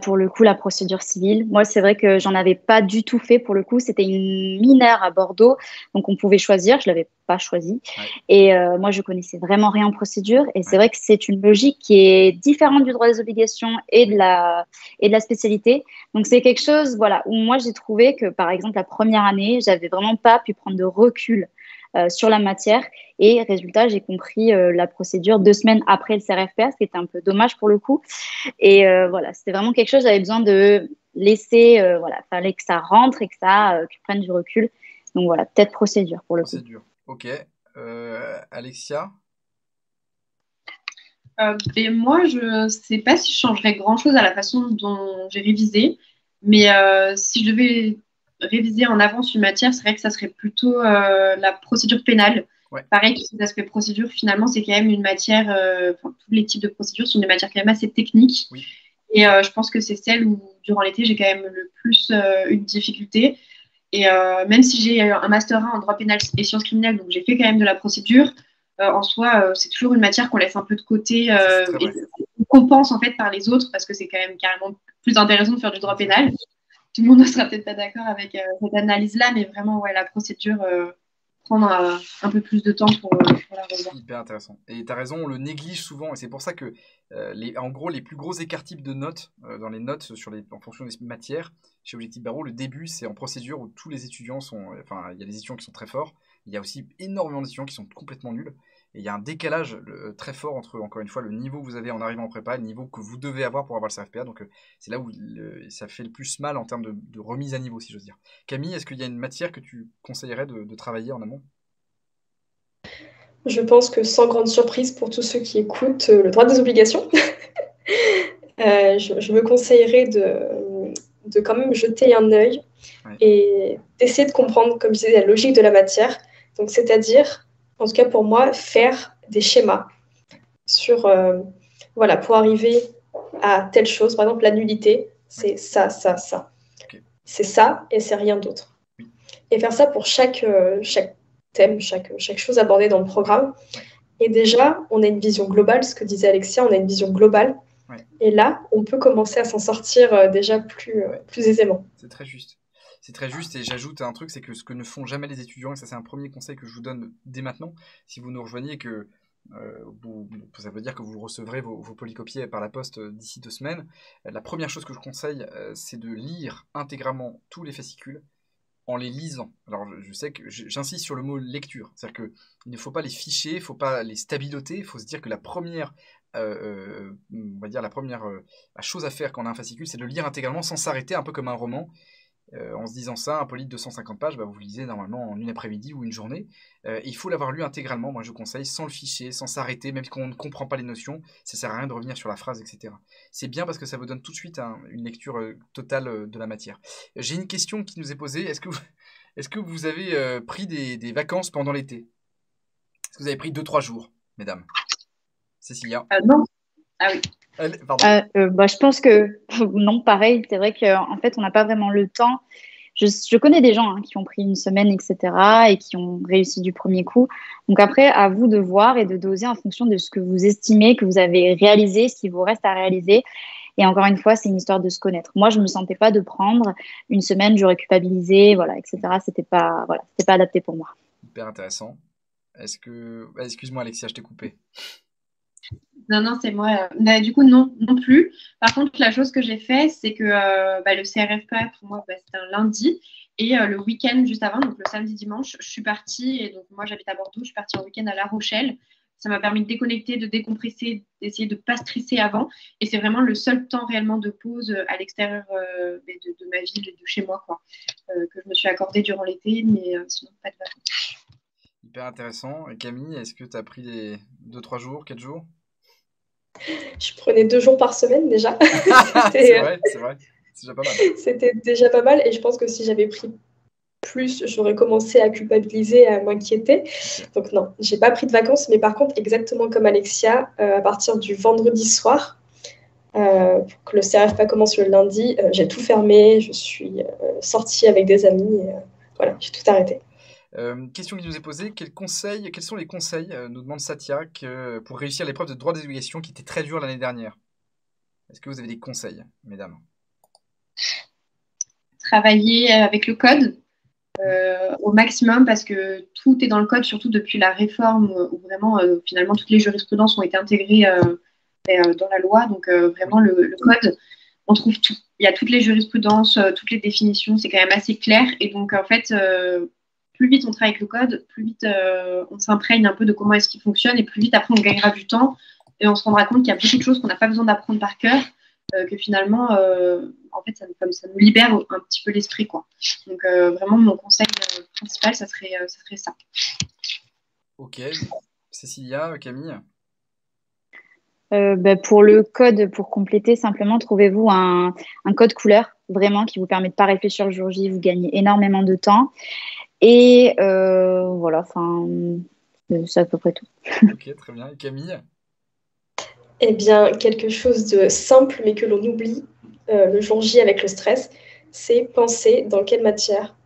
D: Pour le coup, la procédure civile. Moi, c'est vrai que j'en avais pas du tout fait pour le coup. C'était une mineure à Bordeaux, donc on pouvait choisir. Je l'avais pas choisi.
A: Ouais.
D: Et moi, je connaissais vraiment rien en procédure. Et c'est
A: Ouais.
D: vrai que c'est une logique qui est différente du droit des obligations et de la spécialité. Donc c'est quelque chose, voilà, où moi j'ai trouvé que, par exemple, la première année, j'avais vraiment pas pu prendre de recul sur la matière. Et résultat, j'ai compris la procédure 2 semaines après le CRFPA, ce qui était un peu dommage pour le coup. Et voilà, c'était vraiment quelque chose, j'avais besoin de laisser, fallait que ça rentre et que tu prennes du recul. Donc voilà, peut-être procédure pour le coup.
A: Procédure, ok. Alexia?
C: Moi, je sais pas si je changerais grand-chose à la façon dont j'ai révisé, mais si je devais réviser en avance une matière, c'est vrai que ça serait plutôt la procédure pénale.
A: Ouais.
C: Pareil, tous ces aspects procédure, finalement, c'est quand même une matière, tous les types de procédures sont des matières quand même assez techniques.
A: Oui.
C: Et je pense que c'est celle où, durant l'été, j'ai quand même le plus eu de difficultés. Et même si j'ai un master 1 en droit pénal et sciences criminelles, donc j'ai fait quand même de la procédure, en soi, c'est toujours une matière qu'on laisse un peu de côté et qu'on compense en fait par les autres parce que c'est quand même carrément plus intéressant de faire du droit pénal. Tout le monde ne sera peut-être pas d'accord avec cette analyse-là, mais vraiment, ouais, la procédure prendre un peu plus de temps pour la revoir.
A: Hyper intéressant. Et tu as raison, on le néglige souvent, et c'est pour ça que, en gros, les plus gros écarts types de notes, dans les notes en fonction des matières, chez Objectif Barreau, le début, c'est en procédure où tous les étudiants enfin, il y a des étudiants qui sont très forts, il y a aussi énormément d'étudiants qui sont complètement nuls, et il y a un décalage très fort entre, encore une fois, le niveau que vous avez en arrivant en prépa et le niveau que vous devez avoir pour avoir le CRFPA, donc c'est là où ça fait le plus mal en termes de remise à niveau, si j'ose dire. Camille, est-ce qu'il y a une matière que tu conseillerais de travailler en amont?
B: Je pense que sans grande surprise pour tous ceux qui écoutent, le droit des obligations. Je me conseillerais de quand même jeter un œil et d'essayer de comprendre, comme je disais, la logique de la matière. Donc, c'est-à-dire, en tout cas pour moi, faire des schémas sur, pour arriver à telle chose. Par exemple, la nullité, c'est ça.
A: Okay.
B: C'est ça et c'est rien d'autre.
A: Oui.
B: Et faire ça pour chaque thème, chaque chose abordée dans le programme. Et déjà, on a une vision globale, ce que disait Alexia, on a une vision globale. Et là, on peut commencer à s'en sortir déjà plus aisément.
A: C'est très juste. C'est très juste, et j'ajoute un truc, c'est que ce que ne font jamais les étudiants, et ça c'est un premier conseil que je vous donne dès maintenant, si vous nous rejoignez, que ça veut dire que vous recevrez vos polycopiés par la poste d'ici 2 semaines, la première chose que je conseille, c'est de lire intégralement tous les fascicules, en les lisant. Alors je sais que j'insiste sur le mot lecture, c'est-à-dire qu'il ne faut pas les ficher, il ne faut pas les stabiloter, il faut se dire que la première chose à faire quand on a un fascicule, c'est de le lire intégralement sans s'arrêter, un peu comme un roman, En se disant ça, un poly de 250 pages, bah, vous le lisez normalement en une après-midi ou une journée. Il faut l'avoir lu intégralement, moi je conseille, sans le ficher, sans s'arrêter, même quand on ne comprend pas les notions, ça sert à rien de revenir sur la phrase, etc. C'est bien parce que ça vous donne tout de suite une lecture totale de la matière. J'ai une question qui nous est posée. Est-ce que vous avez pris des vacances pendant l'été? Est-ce que vous avez pris 2-3 jours, mesdames? Cécilia?
C: Non. Ah oui.
A: Pardon.
D: Je pense que non, pareil. C'est vrai qu'en fait, on n'a pas vraiment le temps. Je connais des gens qui ont pris une semaine, etc., et qui ont réussi du premier coup. Donc après, à vous de voir et de doser en fonction de ce que vous estimez que vous avez réalisé, ce qui vous reste à réaliser. Et encore une fois, c'est une histoire de se connaître. Moi, je ne me sentais pas de prendre une semaine, j'aurais culpabilisé, voilà, etc. C'était pas adapté pour moi.
A: Hyper intéressant. Excuse-moi, Alexia, je t'ai coupé.
C: Non, c'est moi. Du coup, non plus. Par contre, la chose que j'ai fait, c'est que le CRFPA, pour moi, c'était un lundi. Et le week-end juste avant, donc le samedi, dimanche, je suis partie. Et donc, moi, j'habite à Bordeaux. Je suis partie en week-end à La Rochelle. Ça m'a permis de déconnecter, de décompresser, d'essayer de ne pas stresser avant. Et c'est vraiment le seul temps réellement de pause à l'extérieur de ma ville et de chez moi, quoi, que je me suis accordé durant l'été. Mais sinon, pas de vacances.
A: Hyper intéressant. Et Camille, est-ce que tu as pris 2-3 jours, 4 jours?
B: Je prenais 2 jours par semaine déjà.
A: C'est vrai. C'est déjà pas mal.
B: C'était déjà pas mal. Et je pense que si j'avais pris plus, j'aurais commencé à culpabiliser, à m'inquiéter. Donc non, j'ai pas pris de vacances. Mais par contre, exactement comme Alexia, à partir du vendredi soir, pour que le CRFPA commence le lundi, j'ai tout fermé. Je suis sortie avec des amis. Voilà, j'ai tout arrêté.
A: Question qui nous est posée, quels sont les conseils, nous demande Satya, pour réussir l'épreuve de droit des obligations qui était très dure l'année dernière? Est-ce que vous avez des conseils, mesdames?
C: Travailler avec le code au maximum parce que tout est dans le code, surtout depuis la réforme où vraiment finalement toutes les jurisprudences ont été intégrées dans la loi. Donc vraiment le code, on trouve tout. Il y a toutes les jurisprudences, toutes les définitions, c'est quand même assez clair. Et donc en fait, plus vite on travaille avec le code, plus vite on s'imprègne un peu de comment est-ce qu'il fonctionne et plus vite après on gagnera du temps et on se rendra compte qu'il y a beaucoup de choses qu'on n'a pas besoin d'apprendre par cœur, que finalement en fait ça nous libère un petit peu l'esprit, quoi. Donc vraiment mon conseil principal ça serait ça.
A: Ok. Cécilia, Camille?
D: Pour le code, pour compléter, simplement trouvez-vous un code couleur vraiment qui vous permet de ne pas réfléchir le jour J, vous gagnez énormément de temps. Et voilà, c'est à peu près tout.
A: Ok, très bien. Et Camille?
B: Eh bien, quelque chose de simple, mais que l'on oublie le jour J avec le stress, c'est penser dans quelle matière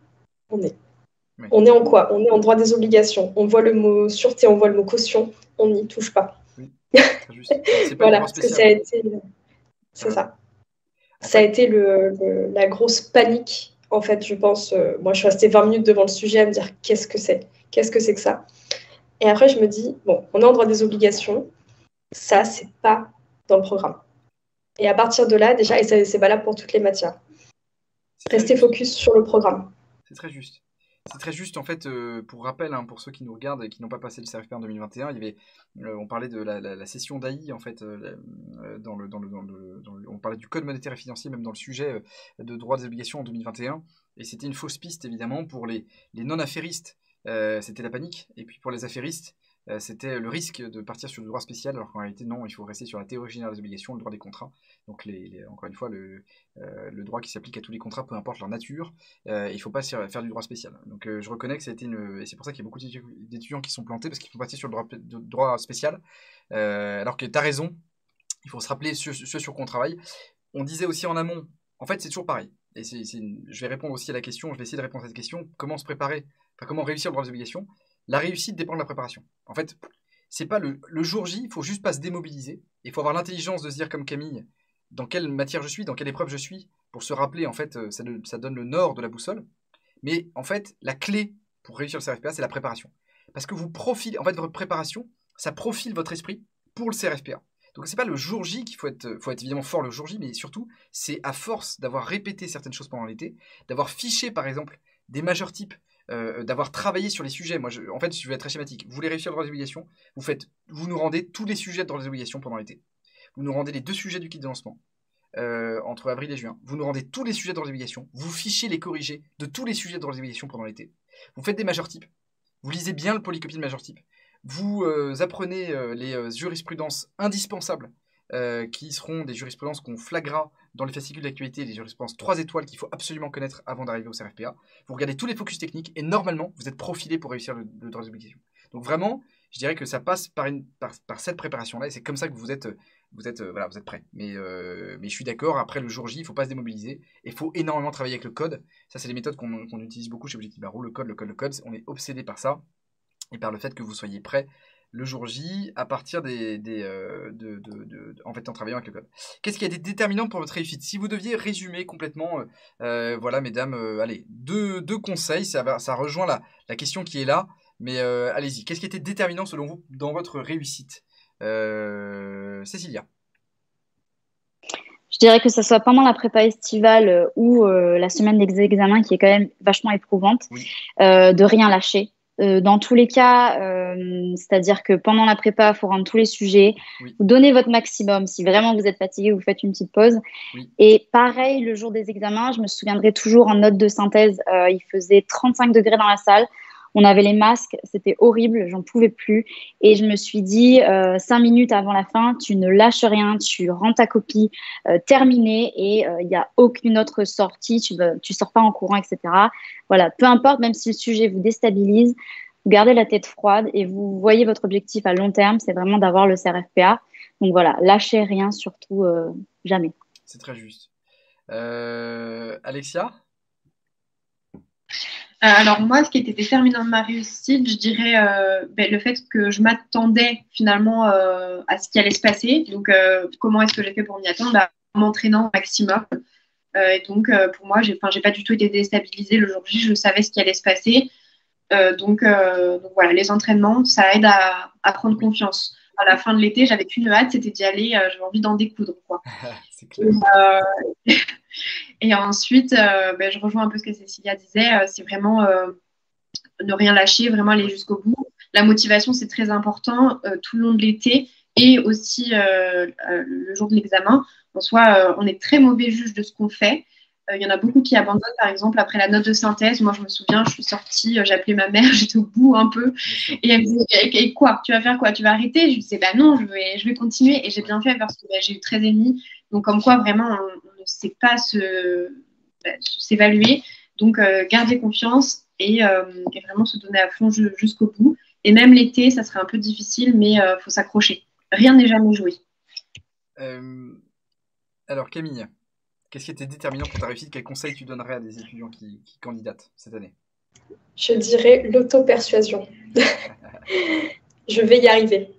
B: on est. Oui. On est en quoi? On est en droit des obligations. On voit le mot sûreté, on voit le mot caution, on n'y touche pas.
A: Oui, très juste. C'est pas
B: voilà, parce que ça a été... C'est ça. Ça a été la grosse panique. En fait, je pense, moi, je suis restée 20 minutes devant le sujet à me dire qu'est-ce que c'est que ça? Et après, je me dis, bon, on est en droit des obligations, ça, c'est pas dans le programme. Et à partir de là, déjà, et c'est valable pour toutes les matières, restez focus sur le programme.
A: C'est très juste. C'est très juste, en fait, pour rappel, hein, pour ceux qui nous regardent et qui n'ont pas passé le CRFPA en 2021, il y avait, on parlait de la session d'AI, en fait, on parlait du code monétaire et financier, même dans le sujet de droit des obligations en 2021, et c'était une fausse piste, évidemment, pour les non-affairistes, c'était la panique, et puis pour les affairistes, c'était le risque de partir sur le droit spécial, alors qu'en réalité, non, il faut rester sur la théorie générale des obligations, le droit des contrats. Donc, encore une fois, le droit qui s'applique à tous les contrats, peu importe leur nature, il ne faut pas faire du droit spécial. Donc, je reconnais que ça a été et c'est pour ça qu'il y a beaucoup d'étudiants qui sont plantés, parce qu'ils font partir sur le droit spécial. Alors que tu as raison, il faut se rappeler ce sur quoi on travaille. On disait aussi en amont, en fait, c'est toujours pareil. Et je vais répondre aussi à la question, je vais essayer de répondre à cette question, comment se préparer, enfin, comment réussir le droit des obligations. La réussite dépend de la préparation. En fait, c'est pas le jour J, il faut juste pas se démobiliser. Il faut avoir l'intelligence de se dire comme Camille, dans quelle matière je suis, dans quelle épreuve je suis, pour se rappeler, en fait, ça donne le nord de la boussole. Mais en fait, la clé pour réussir le CRFPA, c'est la préparation. Parce que vous profilez, en fait, votre préparation, ça profile votre esprit pour le CRFPA. Donc c'est pas le jour J qu'il faut être évidemment fort le jour J, mais surtout, c'est à force d'avoir répété certaines choses pendant l'été, d'avoir fiché, par exemple, des majeurs types, d'avoir travaillé sur les sujets. Moi, en fait, je vais être très schématique. Vous voulez réussir le droit des obligations, vous nous rendez tous les sujets de droit des obligations pendant l'été. Vous nous rendez les 2 sujets du kit de lancement. entre avril et juin. Vous nous rendez tous les sujets dans les obligations. Vous fichez les corrigés de tous les sujets dans les obligations pendant l'été. Vous faites des major types. Vous lisez bien le polycopie de major type. Vous apprenez les jurisprudences indispensables qui seront des jurisprudences qu'on flaguera dans les fascicules d'actualité, les jurisprudences 3 étoiles qu'il faut absolument connaître avant d'arriver au CRFPA. Vous regardez tous les focus techniques et normalement, vous êtes profilé pour réussir le droit des obligations. Donc vraiment, je dirais que ça passe par cette préparation-là et c'est comme ça que vous êtes prêt. Mais je suis d'accord, après le jour J, il ne faut pas se démobiliser et il faut énormément travailler avec le code. Ça, c'est des méthodes qu'on utilise beaucoup chez Objectif Barreau, le code. On est obsédé par ça et par le fait que vous soyez prêt le jour J à partir en fait, en travaillant avec le code. Qu'est-ce qui a été déterminant pour votre réussite? Si vous deviez résumer complètement, voilà, mesdames, allez, deux conseils, ça rejoint la question qui est là, mais allez-y. Qu'est-ce qui était déterminant selon vous dans votre réussite? Cécilia.
D: Je dirais que ce soit pendant la prépa estivale ou la semaine des examens qui est quand même vachement éprouvante,
A: Oui.
D: De rien lâcher. Dans tous les cas, c'est-à-dire que pendant la prépa, il faut rendre tous les sujets,
A: Oui.
D: vous donnez votre maximum. Si vraiment vous êtes fatigué, vous faites une petite pause.
A: Oui.
D: Et pareil, le jour des examens, je me souviendrai toujours en note de synthèse, il faisait 35 degrés dans la salle. On avait les masques, c'était horrible, j'en pouvais plus. Et je me suis dit, 5 minutes avant la fin, tu ne lâches rien, tu rends ta copie terminée et il n'y a aucune autre sortie, tu sors pas en courant, etc. Voilà, peu importe, même si le sujet vous déstabilise, vous gardez la tête froide et vous voyez votre objectif à long terme, c'est vraiment d'avoir le CRFPA. Donc voilà, lâchez rien, surtout jamais.
A: C'est très juste. Alexia?
C: Alors moi, ce qui était déterminant de ma réussite, je dirais le fait que je m'attendais finalement à ce qui allait se passer. Donc, comment est-ce que j'ai fait pour m'y attendre? En m'entraînant au maximum. Et donc, pour moi, j'ai pas du tout été déstabilisée le jour J. Je savais ce qui allait se passer. Donc voilà, les entraînements, ça aide à prendre confiance. À la fin de l'été, j'avais qu'une hâte, c'était d'y aller. J'avais envie d'en découdre, quoi.
A: C'est clair.
C: Et ensuite, je rejoins un peu ce que Cécilia disait, c'est vraiment ne rien lâcher, vraiment aller jusqu'au bout. La motivation, c'est très important tout le long de l'été et aussi le jour de l'examen. En soi, on est très mauvais juge de ce qu'on fait. Il y en a beaucoup qui abandonnent, par exemple, après la note de synthèse. Moi, je me souviens, je suis sortie, j'ai appelé ma mère, j'étais au bout un peu. Et elle me disait, et quoi? Tu vas faire quoi? Tu vas arrêter? Je lui disais, non, je vais continuer. Et j'ai bien fait parce que j'ai eu 13,5. Donc, comme quoi, vraiment, on ne sait pas s'évaluer. Donc, garder confiance et vraiment se donner à fond jusqu'au bout. Et même l'été, ça serait un peu difficile, mais il faut s'accrocher. Rien n'est jamais joué.
A: Alors, Camille, qu'est-ce qui était déterminant pour ta réussite? Quel conseil tu donnerais à des étudiants qui candidatent cette année?
B: Je dirais l'auto-persuasion. Je vais y arriver.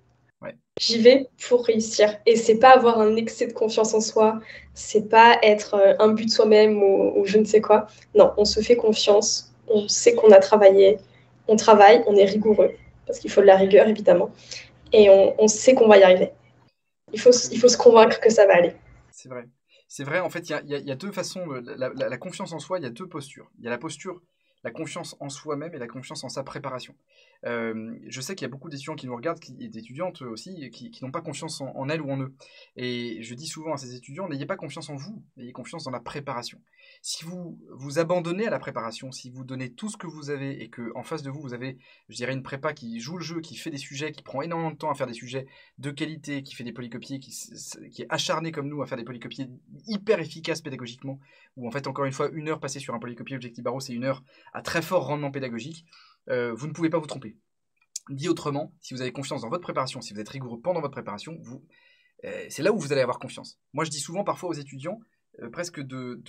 A: Ouais.
B: J'y vais pour réussir. Et c'est pas avoir un excès de confiance en soi, c'est pas être un but de soi-même ou je ne sais quoi. Non, on se fait confiance, on sait qu'on a travaillé, on travaille, on est rigoureux, parce qu'il faut de la rigueur évidemment, et on sait qu'on va y arriver. Il faut se convaincre que ça va aller.
A: C'est vrai. C'est vrai, en fait, il y a deux façons. La confiance en soi, il y a deux postures. Il y a la posture, la confiance en soi-même et la confiance en sa préparation. Je sais qu'il y a beaucoup d'étudiants qui nous regardent, et d'étudiantes aussi, qui n'ont pas confiance en elles ou en eux. Et je dis souvent à ces étudiants, n'ayez pas confiance en vous, ayez confiance dans la préparation. Si vous vous abandonnez à la préparation, si vous donnez tout ce que vous avez et qu'en face de vous, vous avez, je dirais, une prépa qui joue le jeu, qui fait des sujets, qui prend énormément de temps à faire des sujets de qualité, qui fait des polycopiés, qui est acharné comme nous à faire des polycopiés hyper efficaces pédagogiquement, où en fait, encore une fois, 1 heure passée sur un polycopier Objectif Barreau, c'est 1 heure à très fort rendement pédagogique. Vous ne pouvez pas vous tromper. Dit autrement, si vous avez confiance dans votre préparation, si vous êtes rigoureux pendant votre préparation, c'est là où vous allez avoir confiance. Moi, je dis souvent parfois aux étudiants, presque de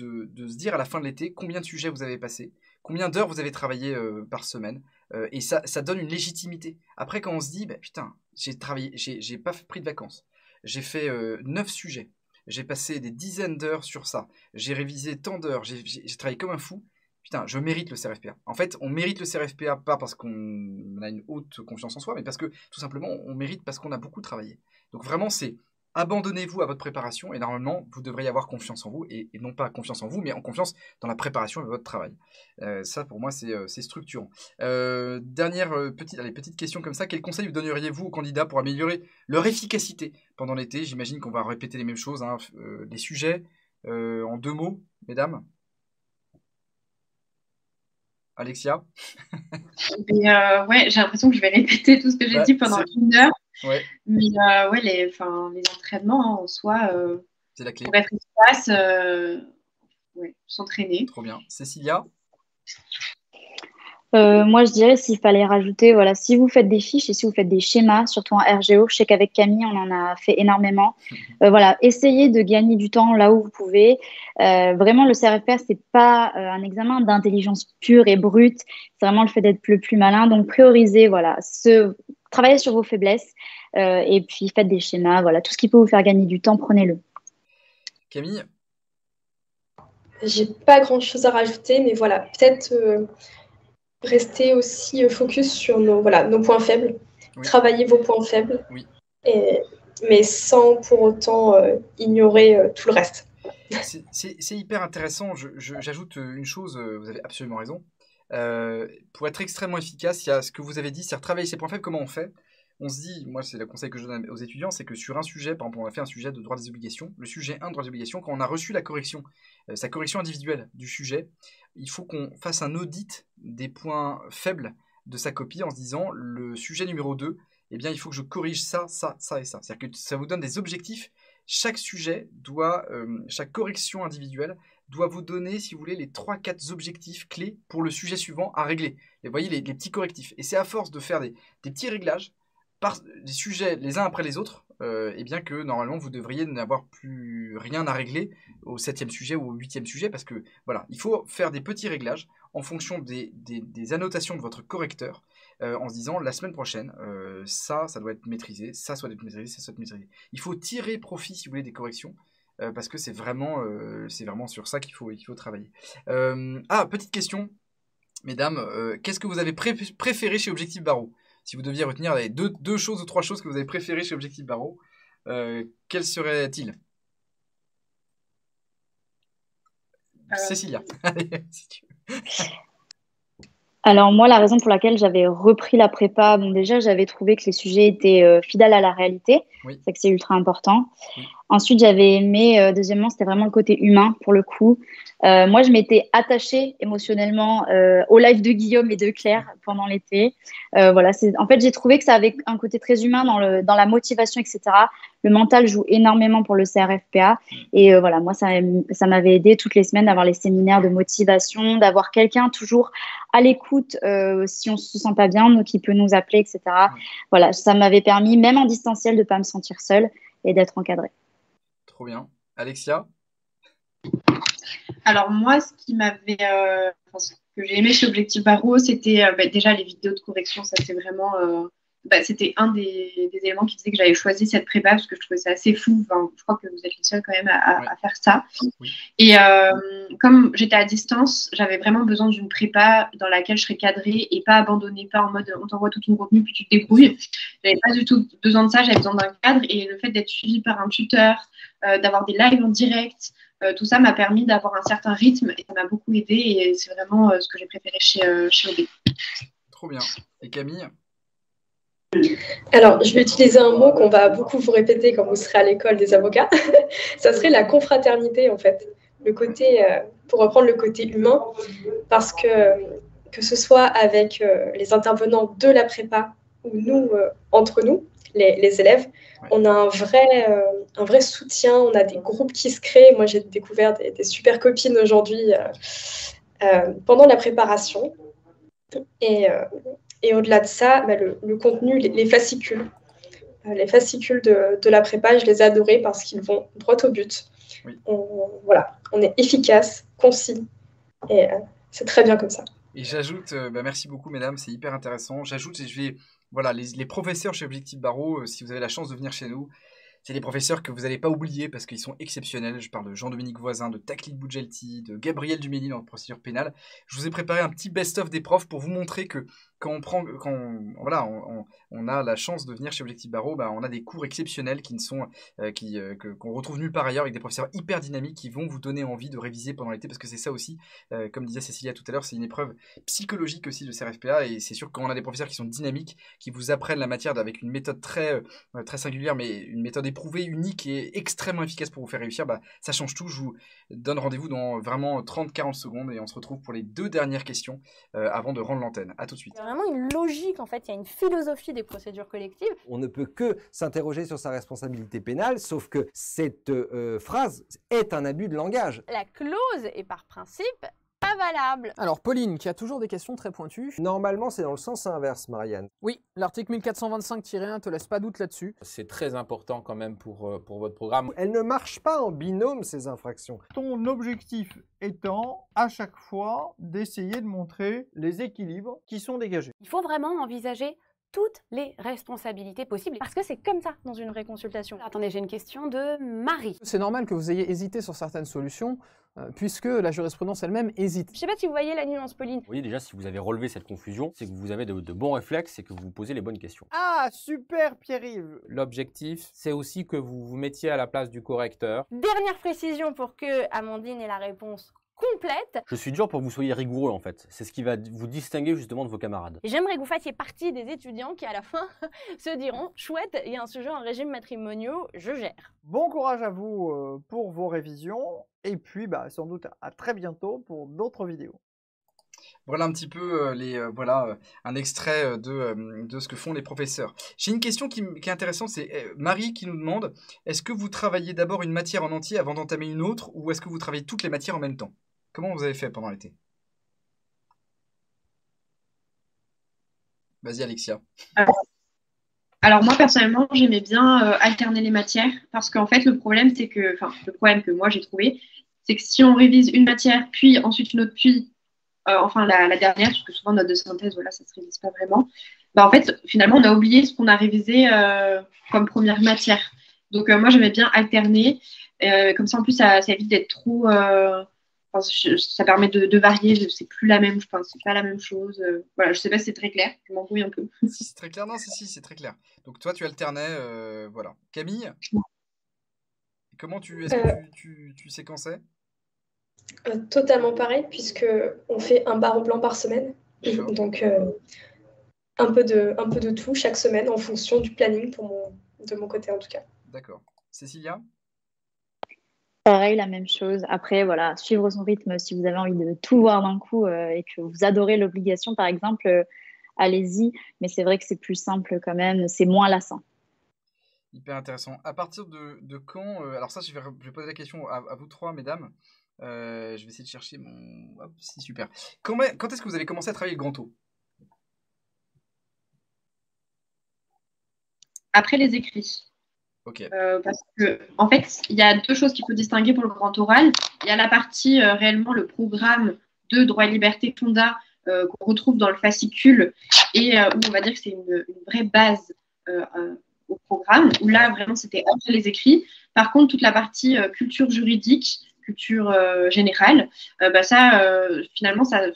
A: se dire à la fin de l'été combien de sujets vous avez passé, combien d'heures vous avez travaillé par semaine, et ça donne une légitimité. Après, quand on se dit, putain, j'ai travaillé, j'ai pas pris de vacances, j'ai fait 9 sujets, j'ai passé des dizaines d'heures sur ça, j'ai révisé tant d'heures, j'ai travaillé comme un fou. Putain, je mérite le CRFPA. En fait, on mérite le CRFPA pas parce qu'on a une haute confiance en soi, mais parce que tout simplement, on mérite parce qu'on a beaucoup travaillé. Donc vraiment, c'est abandonnez-vous à votre préparation et normalement, vous devriez avoir confiance en vous et non pas confiance en vous, mais en confiance dans la préparation de votre travail. Ça, pour moi, c'est structurant. Dernière petite question comme ça. Quel conseil vous donneriez-vous aux candidats pour améliorer leur efficacité pendant l'été? J'imagine qu'on va répéter les mêmes choses, hein, les sujets, en 2 mots, mesdames. Alexia?
C: Ouais, j'ai l'impression que je vais répéter tout ce que j'ai
A: Ouais,
C: dit pendant
A: c'est-
C: 1 heure.
A: Ouais,
C: Mais ouais, les entraînements en soi,
A: c'est la clé.
C: pour être efficace, ouais, s'entraîner.
A: Trop bien. Cécilia?
D: Moi, je dirais s'il fallait rajouter, voilà, si vous faites des fiches et si vous faites des schémas, surtout en RGO, je sais qu'avec Camille, on en a fait énormément. Voilà, essayez de gagner du temps là où vous pouvez. Vraiment, le CRFPA, c'est pas un examen d'intelligence pure et brute. C'est vraiment le fait d'être le plus malin. Donc, priorisez, voilà, travaillez sur vos faiblesses et puis faites des schémas. Voilà, tout ce qui peut vous faire gagner du temps, prenez-le.
A: Camille?
B: J'ai pas grand-chose à rajouter, mais voilà, peut-être rester aussi focus sur nos points faibles,
A: Oui.
B: travailler vos points faibles,
A: Oui.
B: mais sans pour autant ignorer tout le reste.
A: C'est hyper intéressant. J'ajoute une chose, vous avez absolument raison. Pour être extrêmement efficace, il y a ce que vous avez dit, c'est travailler ses points faibles. Comment on fait? On se dit, moi c'est le conseil que je donne aux étudiants, c'est que sur un sujet, par exemple on a fait un sujet de droit des obligations, le sujet 1 de droit des obligations, quand on a reçu la correction, sa correction individuelle du sujet, il faut qu'on fasse un audit des points faibles de sa copie en se disant, le sujet numéro 2, eh bien il faut que je corrige ça, ça, ça et ça. C'est-à-dire que ça vous donne des objectifs. Chaque sujet chaque correction individuelle doit vous donner, si vous voulez, les 3-4 objectifs clés pour le sujet suivant à régler. Et vous voyez les petits correctifs. Et c'est à force de faire des petits réglages, des sujets les uns après les autres, et bien que normalement vous devriez n'avoir plus rien à régler au 7e sujet ou au 8e sujet, parce que voilà, il faut faire des petits réglages en fonction des annotations de votre correcteur, en se disant la semaine prochaine, ça doit être maîtrisé, ça doit être maîtrisé, ça doit être maîtrisé. Il faut tirer profit, si vous voulez, des corrections, parce que c'est vraiment sur ça qu'il faut travailler. Petite question, mesdames, qu'est-ce que vous avez préféré chez Objectif Barreau? Si vous deviez retenir les 2 choses ou 3 choses que vous avez préférées chez Objectif Barreau, quelles seraient-ils? Cécilia, allez, si tu veux.
D: Alors moi, la raison pour laquelle j'avais repris la prépa, bon déjà, j'avais trouvé que les sujets étaient fidèles à la réalité.
A: Oui.
D: C'est que c'est ultra important.
A: Oui.
D: Ensuite, j'avais aimé, deuxièmement, c'était vraiment le côté humain pour le coup. Moi, je m'étais attachée émotionnellement au live de Guillaume et de Claire pendant l'été. Voilà, en fait, j'ai trouvé que ça avait un côté très humain dans la motivation, etc. Le mental joue énormément pour le CRFPA. Et voilà, moi, ça m'avait aidé toutes les semaines d'avoir les séminaires de motivation, d'avoir quelqu'un toujours à l'écoute si on ne se sent pas bien, donc qui peut nous appeler, etc. Voilà, ça m'avait permis, même en distanciel, de ne pas me sentir seule et d'être encadrée.
A: Trop bien. Alexia?
C: Alors moi, ce que j'ai aimé chez Objectif Barreau, c'était déjà les vidéos de correction. Ça, c'est vraiment, c'était un des éléments qui faisait que j'avais choisi cette prépa parce que je trouvais ça assez fou. Enfin, je crois que vous êtes les seuls quand même à faire ça. Oui. Et comme j'étais à distance, j'avais vraiment besoin d'une prépa dans laquelle je serais cadrée et pas abandonnée, pas en mode on t'envoie tout ton contenu puis tu te débrouilles. J'avais pas du tout besoin de ça, j'avais besoin d'un cadre et le fait d'être suivie par un tuteur, d'avoir des lives en direct, tout ça m'a permis d'avoir un certain rythme et ça m'a beaucoup aidé et c'est vraiment ce que j'ai préféré chez OB.
A: Trop bien. Et Camille?
B: Alors, je vais utiliser un mot qu'on va beaucoup vous répéter quand vous serez à l'école des avocats. Ça serait la confraternité, en fait. Le côté, pour reprendre le côté humain, parce que ce soit avec les intervenants de la prépa ou nous, entre nous, les élèves, on a un vrai soutien, on a des groupes qui se créent. Moi, j'ai découvert des super copines aujourd'hui pendant la préparation. Et au-delà de ça, le contenu, les fascicules. Les fascicules de la prépa, je les ai adorés parce qu'ils vont droit au but. Oui. On est efficace, concis, et c'est très bien comme ça.
A: Et j'ajoute, merci beaucoup mesdames, c'est hyper intéressant. J'ajoute, les professeurs chez Objectif Barreau, si vous avez la chance de venir chez nous, c'est des professeurs que vous n'allez pas oublier parce qu'ils sont exceptionnels. Je parle de Jean-Dominique Voisin, de Taklit Boudjelti, de Gabriel Duménil en procédure pénale. Je vous ai préparé un petit best-of des profs pour vous montrer que voilà, on a la chance de venir chez Objectif Barreau, bah, on a des cours exceptionnels qu'on retrouve nulle part ailleurs, avec des professeurs hyper dynamiques qui vont vous donner envie de réviser pendant l'été, parce que c'est ça aussi, comme disait Cécilia tout à l'heure, c'est une épreuve psychologique aussi de CRFPA, et c'est sûr que quand on a des professeurs qui sont dynamiques, qui vous apprennent la matière avec une méthode très singulière, mais une méthode éprouvée, unique et extrêmement efficace pour vous faire réussir, bah, ça change tout. Je vous donne rendez-vous dans vraiment 30-40 secondes, et on se retrouve pour les 2 dernières questions avant de rendre l'antenne. À tout de suite.
E: Il y a vraiment une logique, en fait, il y a une philosophie des procédures collectives.
F: On ne peut que s'interroger sur sa responsabilité pénale, sauf que cette phrase est un abus de langage.
E: La clause est par principe pas valable.
G: Alors Pauline, qui a toujours des questions très pointues.
F: Normalement, c'est dans le sens inverse, Marianne.
G: Oui, l'article 1425-1 te laisse pas doute là-dessus.
H: C'est très important quand même pour votre programme.
F: Elles ne marchent pas en binôme, ces infractions.
I: Ton objectif étant, à chaque fois, d'essayer de montrer les équilibres qui sont dégagés.
J: Il faut vraiment envisager toutes les responsabilités possibles, parce que c'est comme ça dans une réconsultation. Attendez, j'ai une question de Marie.
G: C'est normal que vous ayez hésité sur certaines solutions, puisque la jurisprudence elle-même hésite.
J: Je sais pas si vous voyez la nuance, Pauline.
H: Vous voyez déjà, si vous avez relevé cette confusion, c'est que vous avez de bons réflexes et que vous vous posez les bonnes questions.
I: Ah, super Pierre-Yves!
H: L'objectif, c'est aussi que vous vous mettiez à la place du correcteur.
J: Dernière précision pour que Amandine ait la réponse complète.
H: Je suis dur pour que vous soyez rigoureux en fait. C'est ce qui va vous distinguer justement de vos camarades.
J: Et j'aimerais que vous fassiez partie des étudiants qui à la fin se diront « Chouette, il y a un sujet en régime matrimoniaux, je gère ».
I: Bon courage à vous pour vos révisions, et puis sans doute à très bientôt pour d'autres vidéos.
A: Voilà un petit peu un extrait de ce que font les professeurs. J'ai une question qui est intéressante, c'est Marie qui nous demande, est-ce que vous travaillez d'abord une matière en entier avant d'entamer une autre, ou est-ce que vous travaillez toutes les matières en même temps? Comment vous avez fait pendant l'été? Vas-y Alexia.
C: Alors moi personnellement, j'aimais bien alterner les matières, parce qu'en fait le problème que moi j'ai trouvé, c'est que si on révise une matière, puis ensuite une autre, puis la dernière, parce que souvent note de synthèse, voilà, ça se révise pas vraiment. En fait, finalement, on a oublié ce qu'on a révisé comme première matière. Donc, moi, j'aimais bien alterner. Comme ça, en plus, ça évite d'être trop... ça permet de varier. C'est plus la même, c'est pas la même chose. Voilà, je sais pas si c'est très clair. Je m'embrouille un peu.
A: Si, c'est très clair. Non, si, c'est très clair. Donc, toi, tu alternais, voilà. Camille, est-ce que tu séquençais?
B: Totalement pareil, puisque on fait un barreau blanc par semaine. Donc, un peu de tout chaque semaine en fonction du planning de mon côté en tout cas.
A: D'accord. Cécilia?
D: Pareil, la même chose. Après, voilà, suivre son rythme. Si vous avez envie de tout voir d'un coup et que vous adorez l'obligation, par exemple, allez-y. Mais c'est vrai que c'est plus simple quand même. C'est moins lassant.
A: Hyper intéressant. À partir de quand alors ça, je vais poser la question à vous trois, mesdames. Je vais essayer de chercher mon... Hop, si, super. Quand est-ce que vous avez commencé à travailler le grand O?
C: Après les écrits.
A: Ok.
C: Parce que, en fait, il y a 2 choses qu'il faut distinguer pour le grand oral. Il y a la partie réellement le programme de droit et liberté Fonda qu'on retrouve dans le fascicule et où on va dire que c'est une vraie base au programme, où là, vraiment, c'était après les écrits. Par contre, toute la partie culture juridique, culture générale, finalement, ça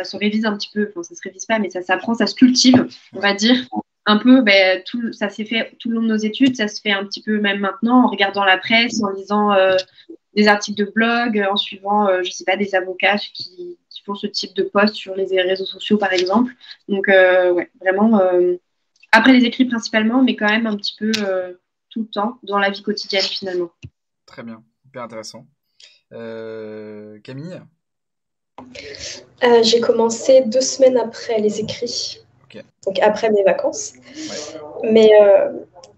C: se révise un petit peu. Enfin, ça se révise pas, mais ça s'apprend, ça se cultive, on va dire. Un peu, ça s'est fait tout le long de nos études, ça se fait un petit peu même maintenant en regardant la presse, en lisant des articles de blog, en suivant, je sais pas, des avocats qui font ce type de posts sur les réseaux sociaux, par exemple. Donc, ouais, vraiment, après les écrits principalement, mais quand même un petit peu tout le temps dans la vie quotidienne, finalement.
A: Très bien, hyper intéressant. Camille?
B: J'ai commencé 2 semaines après les écrits. Donc après mes vacances. Ouais. Mais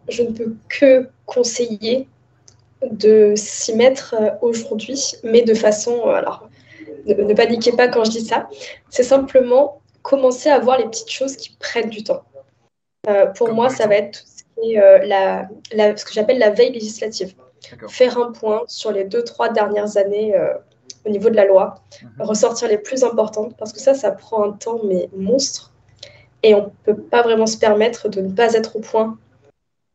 B: je ne peux que conseiller de s'y mettre aujourd'hui, mais de façon... alors, ne paniquez pas quand je dis ça. C'est simplement commencer à voir les petites choses qui prennent du temps. Pour moi, ça va être tout ce qui est ce que j'appelle la veille législative. Faire un point sur les 2-3 dernières années au niveau de la loi, ressortir les plus importantes, parce que ça prend un temps, mais monstre. Et on ne peut pas vraiment se permettre de ne pas être au point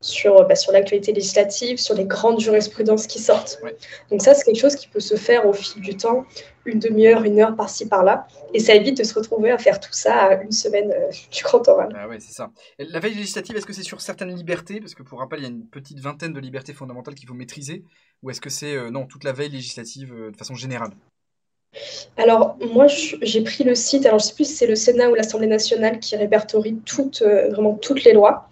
B: sur l'actualité législative, sur les grandes jurisprudences qui sortent.
A: Ouais.
B: Donc ça, c'est quelque chose qui peut se faire au fil du temps, une demi-heure, 1 heure par-ci, par-là, et ça évite de se retrouver à faire tout ça à une semaine du grand oral.
A: Ah ouais, c'est ça. Et la veille législative, est-ce que c'est sur certaines libertés? Parce que pour rappel, il y a une petite vingtaine de libertés fondamentales qu'il faut maîtriser. Ou est-ce que c'est non, toute la veille législative de façon générale?
B: Alors, moi, j'ai pris le site, alors je ne sais plus si c'est le Sénat ou l'Assemblée nationale qui répertorie vraiment toutes les lois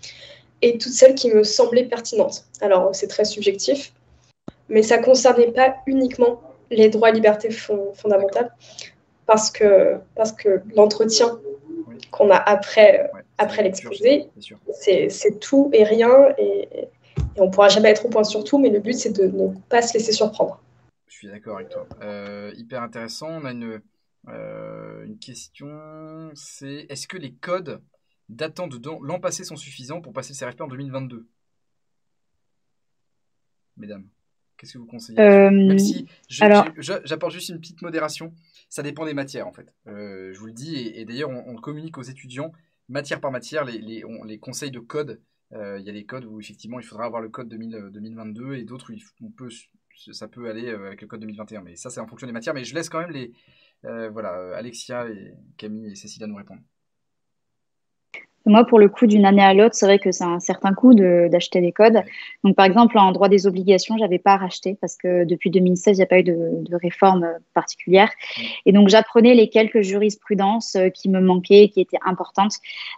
B: et toutes celles qui me semblaient pertinentes. Alors, c'est très subjectif, mais ça ne concernait pas uniquement les droits et libertés fondamentales, parce que l'entretien qu'on a après l'exposé, c'est tout et rien, et on ne pourra jamais être au point sur tout, mais le but, c'est de ne pas se laisser surprendre.
A: Je suis d'accord avec toi. Hyper intéressant. On a une question, c'est est-ce que les codes datant de l'an passé sont suffisants pour passer le CRFP en 2022? Mesdames, qu'est-ce que vous conseillez? Même si j'apporte juste une petite modération, ça dépend des matières en fait. Je vous le dis, et d'ailleurs on communique aux étudiants matière par matière les conseils de code. Il y a les codes où effectivement il faudra avoir le code 2022 et d'autres où ça peut aller avec le code 2021. Mais ça c'est en fonction des matières. Mais je laisse quand même Alexia et Camille et Cécilia nous répondre.
D: Moi, pour le coup, d'une année à l'autre, c'est vrai que c'est un certain coût d'acheter des codes. Donc, par exemple, en droit des obligations, je n'avais pas racheté parce que depuis 2016, il n'y a pas eu de réforme particulière. Et donc, j'apprenais les quelques jurisprudences qui me manquaient, qui étaient importantes.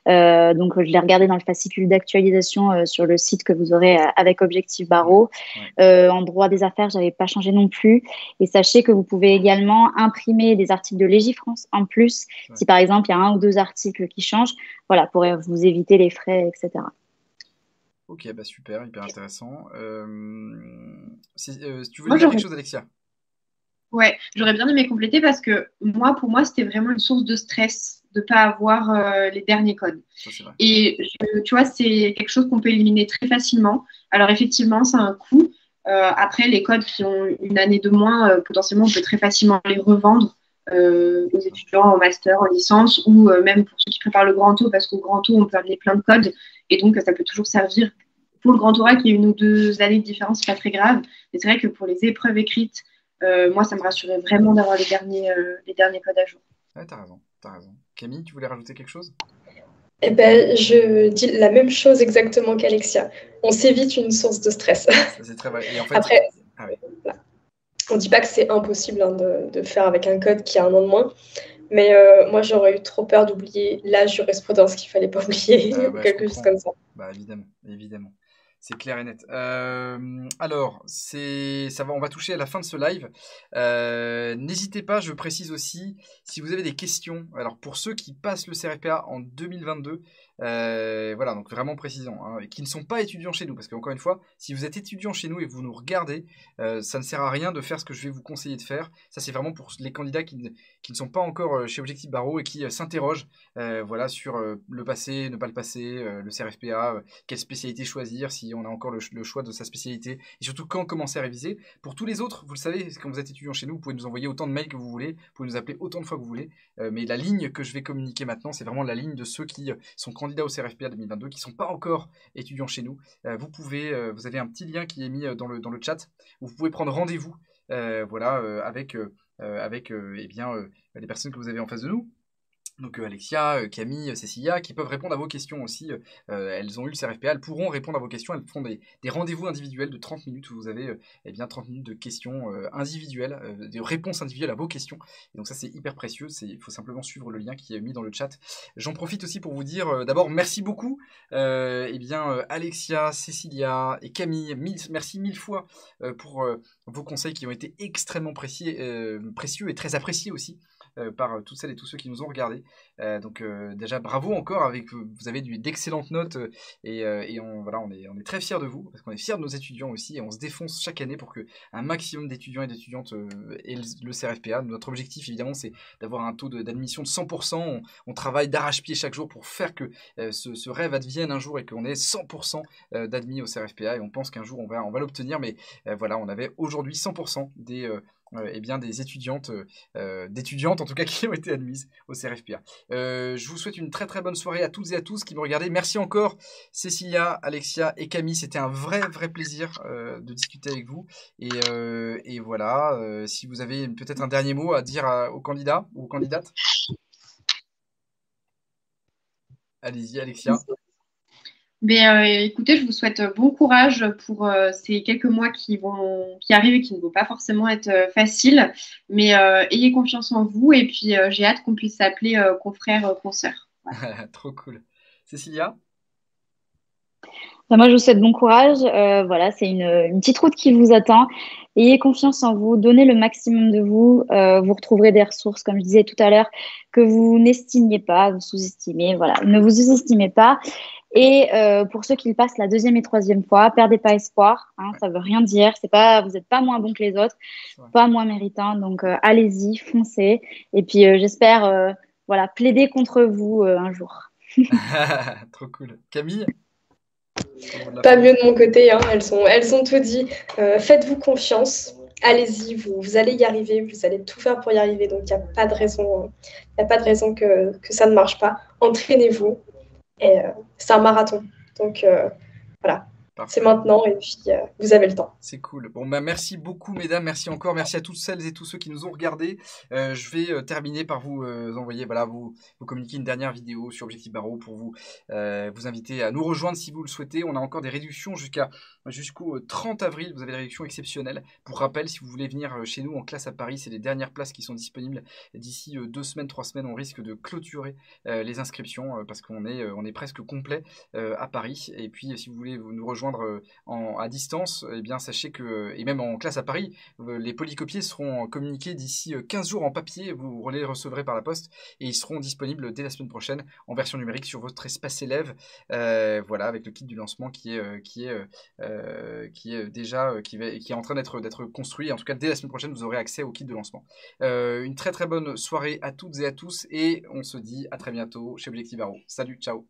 D: Donc, je les regardais dans le fascicule d'actualisation sur le site que vous aurez avec Objectif Barreau. En droit des affaires, je n'avais pas changé non plus. Et sachez que vous pouvez également imprimer des articles de Légifrance en plus. Si, par exemple, il y a 1 ou 2 articles qui changent, voilà, pour vous éviter les frais, etc.
A: Ok, bah super, hyper intéressant. Si tu voulais dire quelque chose, Alexia?
C: Ouais, j'aurais bien aimé compléter parce que pour moi, c'était vraiment une source de stress de ne pas avoir les derniers codes.
A: Ça, c'est vrai.
C: Et tu vois, c'est quelque chose qu'on peut éliminer très facilement. Alors effectivement, ça a un coût. Après, les codes qui ont une année de moins, potentiellement, on peut très facilement les revendre aux étudiants en master, en licence, ou même pour ceux qui préparent le grand O, parce qu'au grand O, on peut amener plein de codes, et donc ça peut toujours servir pour le grand oral, qui est 1 ou 2 années de différence, c'est pas très grave. Mais c'est vrai que pour les épreuves écrites, moi, ça me rassurait vraiment d'avoir les derniers codes à jour.
A: Ouais, t'as raison. Camille, tu voulais rajouter quelque chose?
B: Eh ben, je dis la même chose exactement qu'Alexia. On s'évite une source de stress.
A: Ça, c'est très vrai. Et en fait,
B: après, on ne dit pas que c'est impossible de faire avec un code qui a 1 an de moins, mais moi, j'aurais eu trop peur d'oublier la jurisprudence qu'il ne fallait pas oublier, ou quelque chose comme ça.
A: Bah, évidemment. C'est clair et net. Alors, on va toucher à la fin de ce live. N'hésitez pas, je précise aussi, si vous avez des questions, alors pour ceux qui passent le CRFPA en 2022, voilà, donc vraiment précisant, hein, qui ne sont pas étudiants chez nous, parce qu'encore une fois, si vous êtes étudiant chez nous et que vous nous regardez, ça ne sert à rien de faire ce que je vais vous conseiller de faire. Ça, c'est vraiment pour les candidats qui ne sont pas encore chez Objectif Barreau et qui s'interrogent voilà, sur le passer, ne pas le passer, le CRFPA, quelle spécialité choisir, si on a encore le choix de sa spécialité, et surtout quand commencer à réviser. Pour tous les autres, vous le savez, quand vous êtes étudiant chez nous, vous pouvez nous envoyer autant de mails que vous voulez, vous pouvez nous appeler autant de fois que vous voulez, mais la ligne que je vais communiquer maintenant, c'est vraiment la ligne de ceux qui sont candidats au CRFPA 2022, qui ne sont pas encore étudiants chez nous. Vous avez un petit lien qui est mis dans le chat, où vous pouvez prendre rendez-vous voilà, avec les personnes que vous avez en face de nous. Donc Alexia, Camille, Cécilia, qui peuvent répondre à vos questions aussi. Elles ont eu le CRFPA, elles pourront répondre à vos questions. Elles font des rendez-vous individuels de 30 minutes où vous avez 30 minutes de questions individuelles, des réponses individuelles à vos questions. Et donc ça, c'est hyper précieux. Il faut simplement suivre le lien qui est mis dans le chat. J'en profite aussi pour vous dire, d'abord, merci beaucoup. Alexia, Cécilia et Camille, merci 1000 fois pour vos conseils qui ont été extrêmement précieux et très appréciés aussi. Par toutes celles et tous ceux qui nous ont regardés. Donc déjà bravo encore, vous avez d'excellentes notes et on est très fiers de vous, parce qu'on est fiers de nos étudiants aussi, et on se défonce chaque année pour qu'un maximum d'étudiants et d'étudiantes aient le CRFPA. Notre objectif évidemment, c'est d'avoir un taux d'admission de 100%. On travaille d'arrache-pied chaque jour pour faire que ce rêve advienne un jour et qu'on ait 100% d'admis au CRFPA, et on pense qu'un jour on va l'obtenir, mais voilà, on avait aujourd'hui 100% et bien des étudiantes, d'étudiantes en tout cas, qui ont été admises au CRFPA. Je vous souhaite une très très bonne soirée à toutes et à tous qui me regardaient. Merci encore Cécilia, Alexia et Camille. C'était un vrai plaisir de discuter avec vous. Et voilà, si vous avez peut-être un dernier mot à dire aux candidats ou aux candidates. Allez-y, Alexia.
C: Mais écoutez, je vous souhaite bon courage pour ces quelques mois qui arrivent et qui ne vont pas forcément être faciles. Mais ayez confiance en vous et puis j'ai hâte qu'on puisse s'appeler confrères, consoeurs.
A: Voilà. Trop cool. Cécilia?
D: Moi, je vous souhaite bon courage. Voilà, c'est une petite route qui vous attend. Ayez confiance en vous, donnez le maximum de vous. Vous retrouverez des ressources, comme je disais tout à l'heure, que vous n'estimiez pas, vous sous-estimez. Voilà, ne vous sous-estimez pas. Et pour ceux qui le passent la 2e et 3e fois, perdez pas espoir. Hein, ça veut rien dire. Vous n'êtes pas moins bon que les autres, pas moins méritant. Donc allez-y, foncez. Et puis j'espère, voilà, plaider contre vous un jour.
A: Trop cool. Camille?
B: Pas mieux de mon côté, hein. Elles ont tout dit. Faites-vous confiance. Allez-y, vous allez y arriver. Vous allez tout faire pour y arriver. Donc il n'y a pas de raison que ça ne marche pas. Entraînez-vous. Et c'est un marathon. Donc voilà, c'est maintenant et puis vous avez le temps.
A: C'est cool. Bon, bah, merci beaucoup, mesdames. Merci encore. Merci à toutes celles et tous ceux qui nous ont regardés. Je vais terminer par vous envoyer, voilà, vous communiquer une dernière vidéo sur Objectif Barreau pour vous inviter à nous rejoindre si vous le souhaitez. On a encore des réductions jusqu'au 30 avril. Vous avez des réductions exceptionnelles. Pour rappel, si vous voulez venir chez nous en classe à Paris, c'est les dernières places qui sont disponibles. D'ici 2 semaines, 3 semaines, on risque de clôturer les inscriptions parce qu'on est presque complet à Paris. Et puis, si vous voulez nous rejoindre à distance, eh bien sachez que, et même en classe à Paris, les polycopiés seront communiqués d'ici 15 jours en papier, vous les recevrez par la poste et ils seront disponibles dès la semaine prochaine en version numérique sur votre espace élève, voilà, avec le kit du lancement qui est en train d'être construit. En tout cas, dès la semaine prochaine, vous aurez accès au kit de lancement. Une très très bonne soirée à toutes et à tous et on se dit à très bientôt chez Objectif Barreau. Salut, ciao.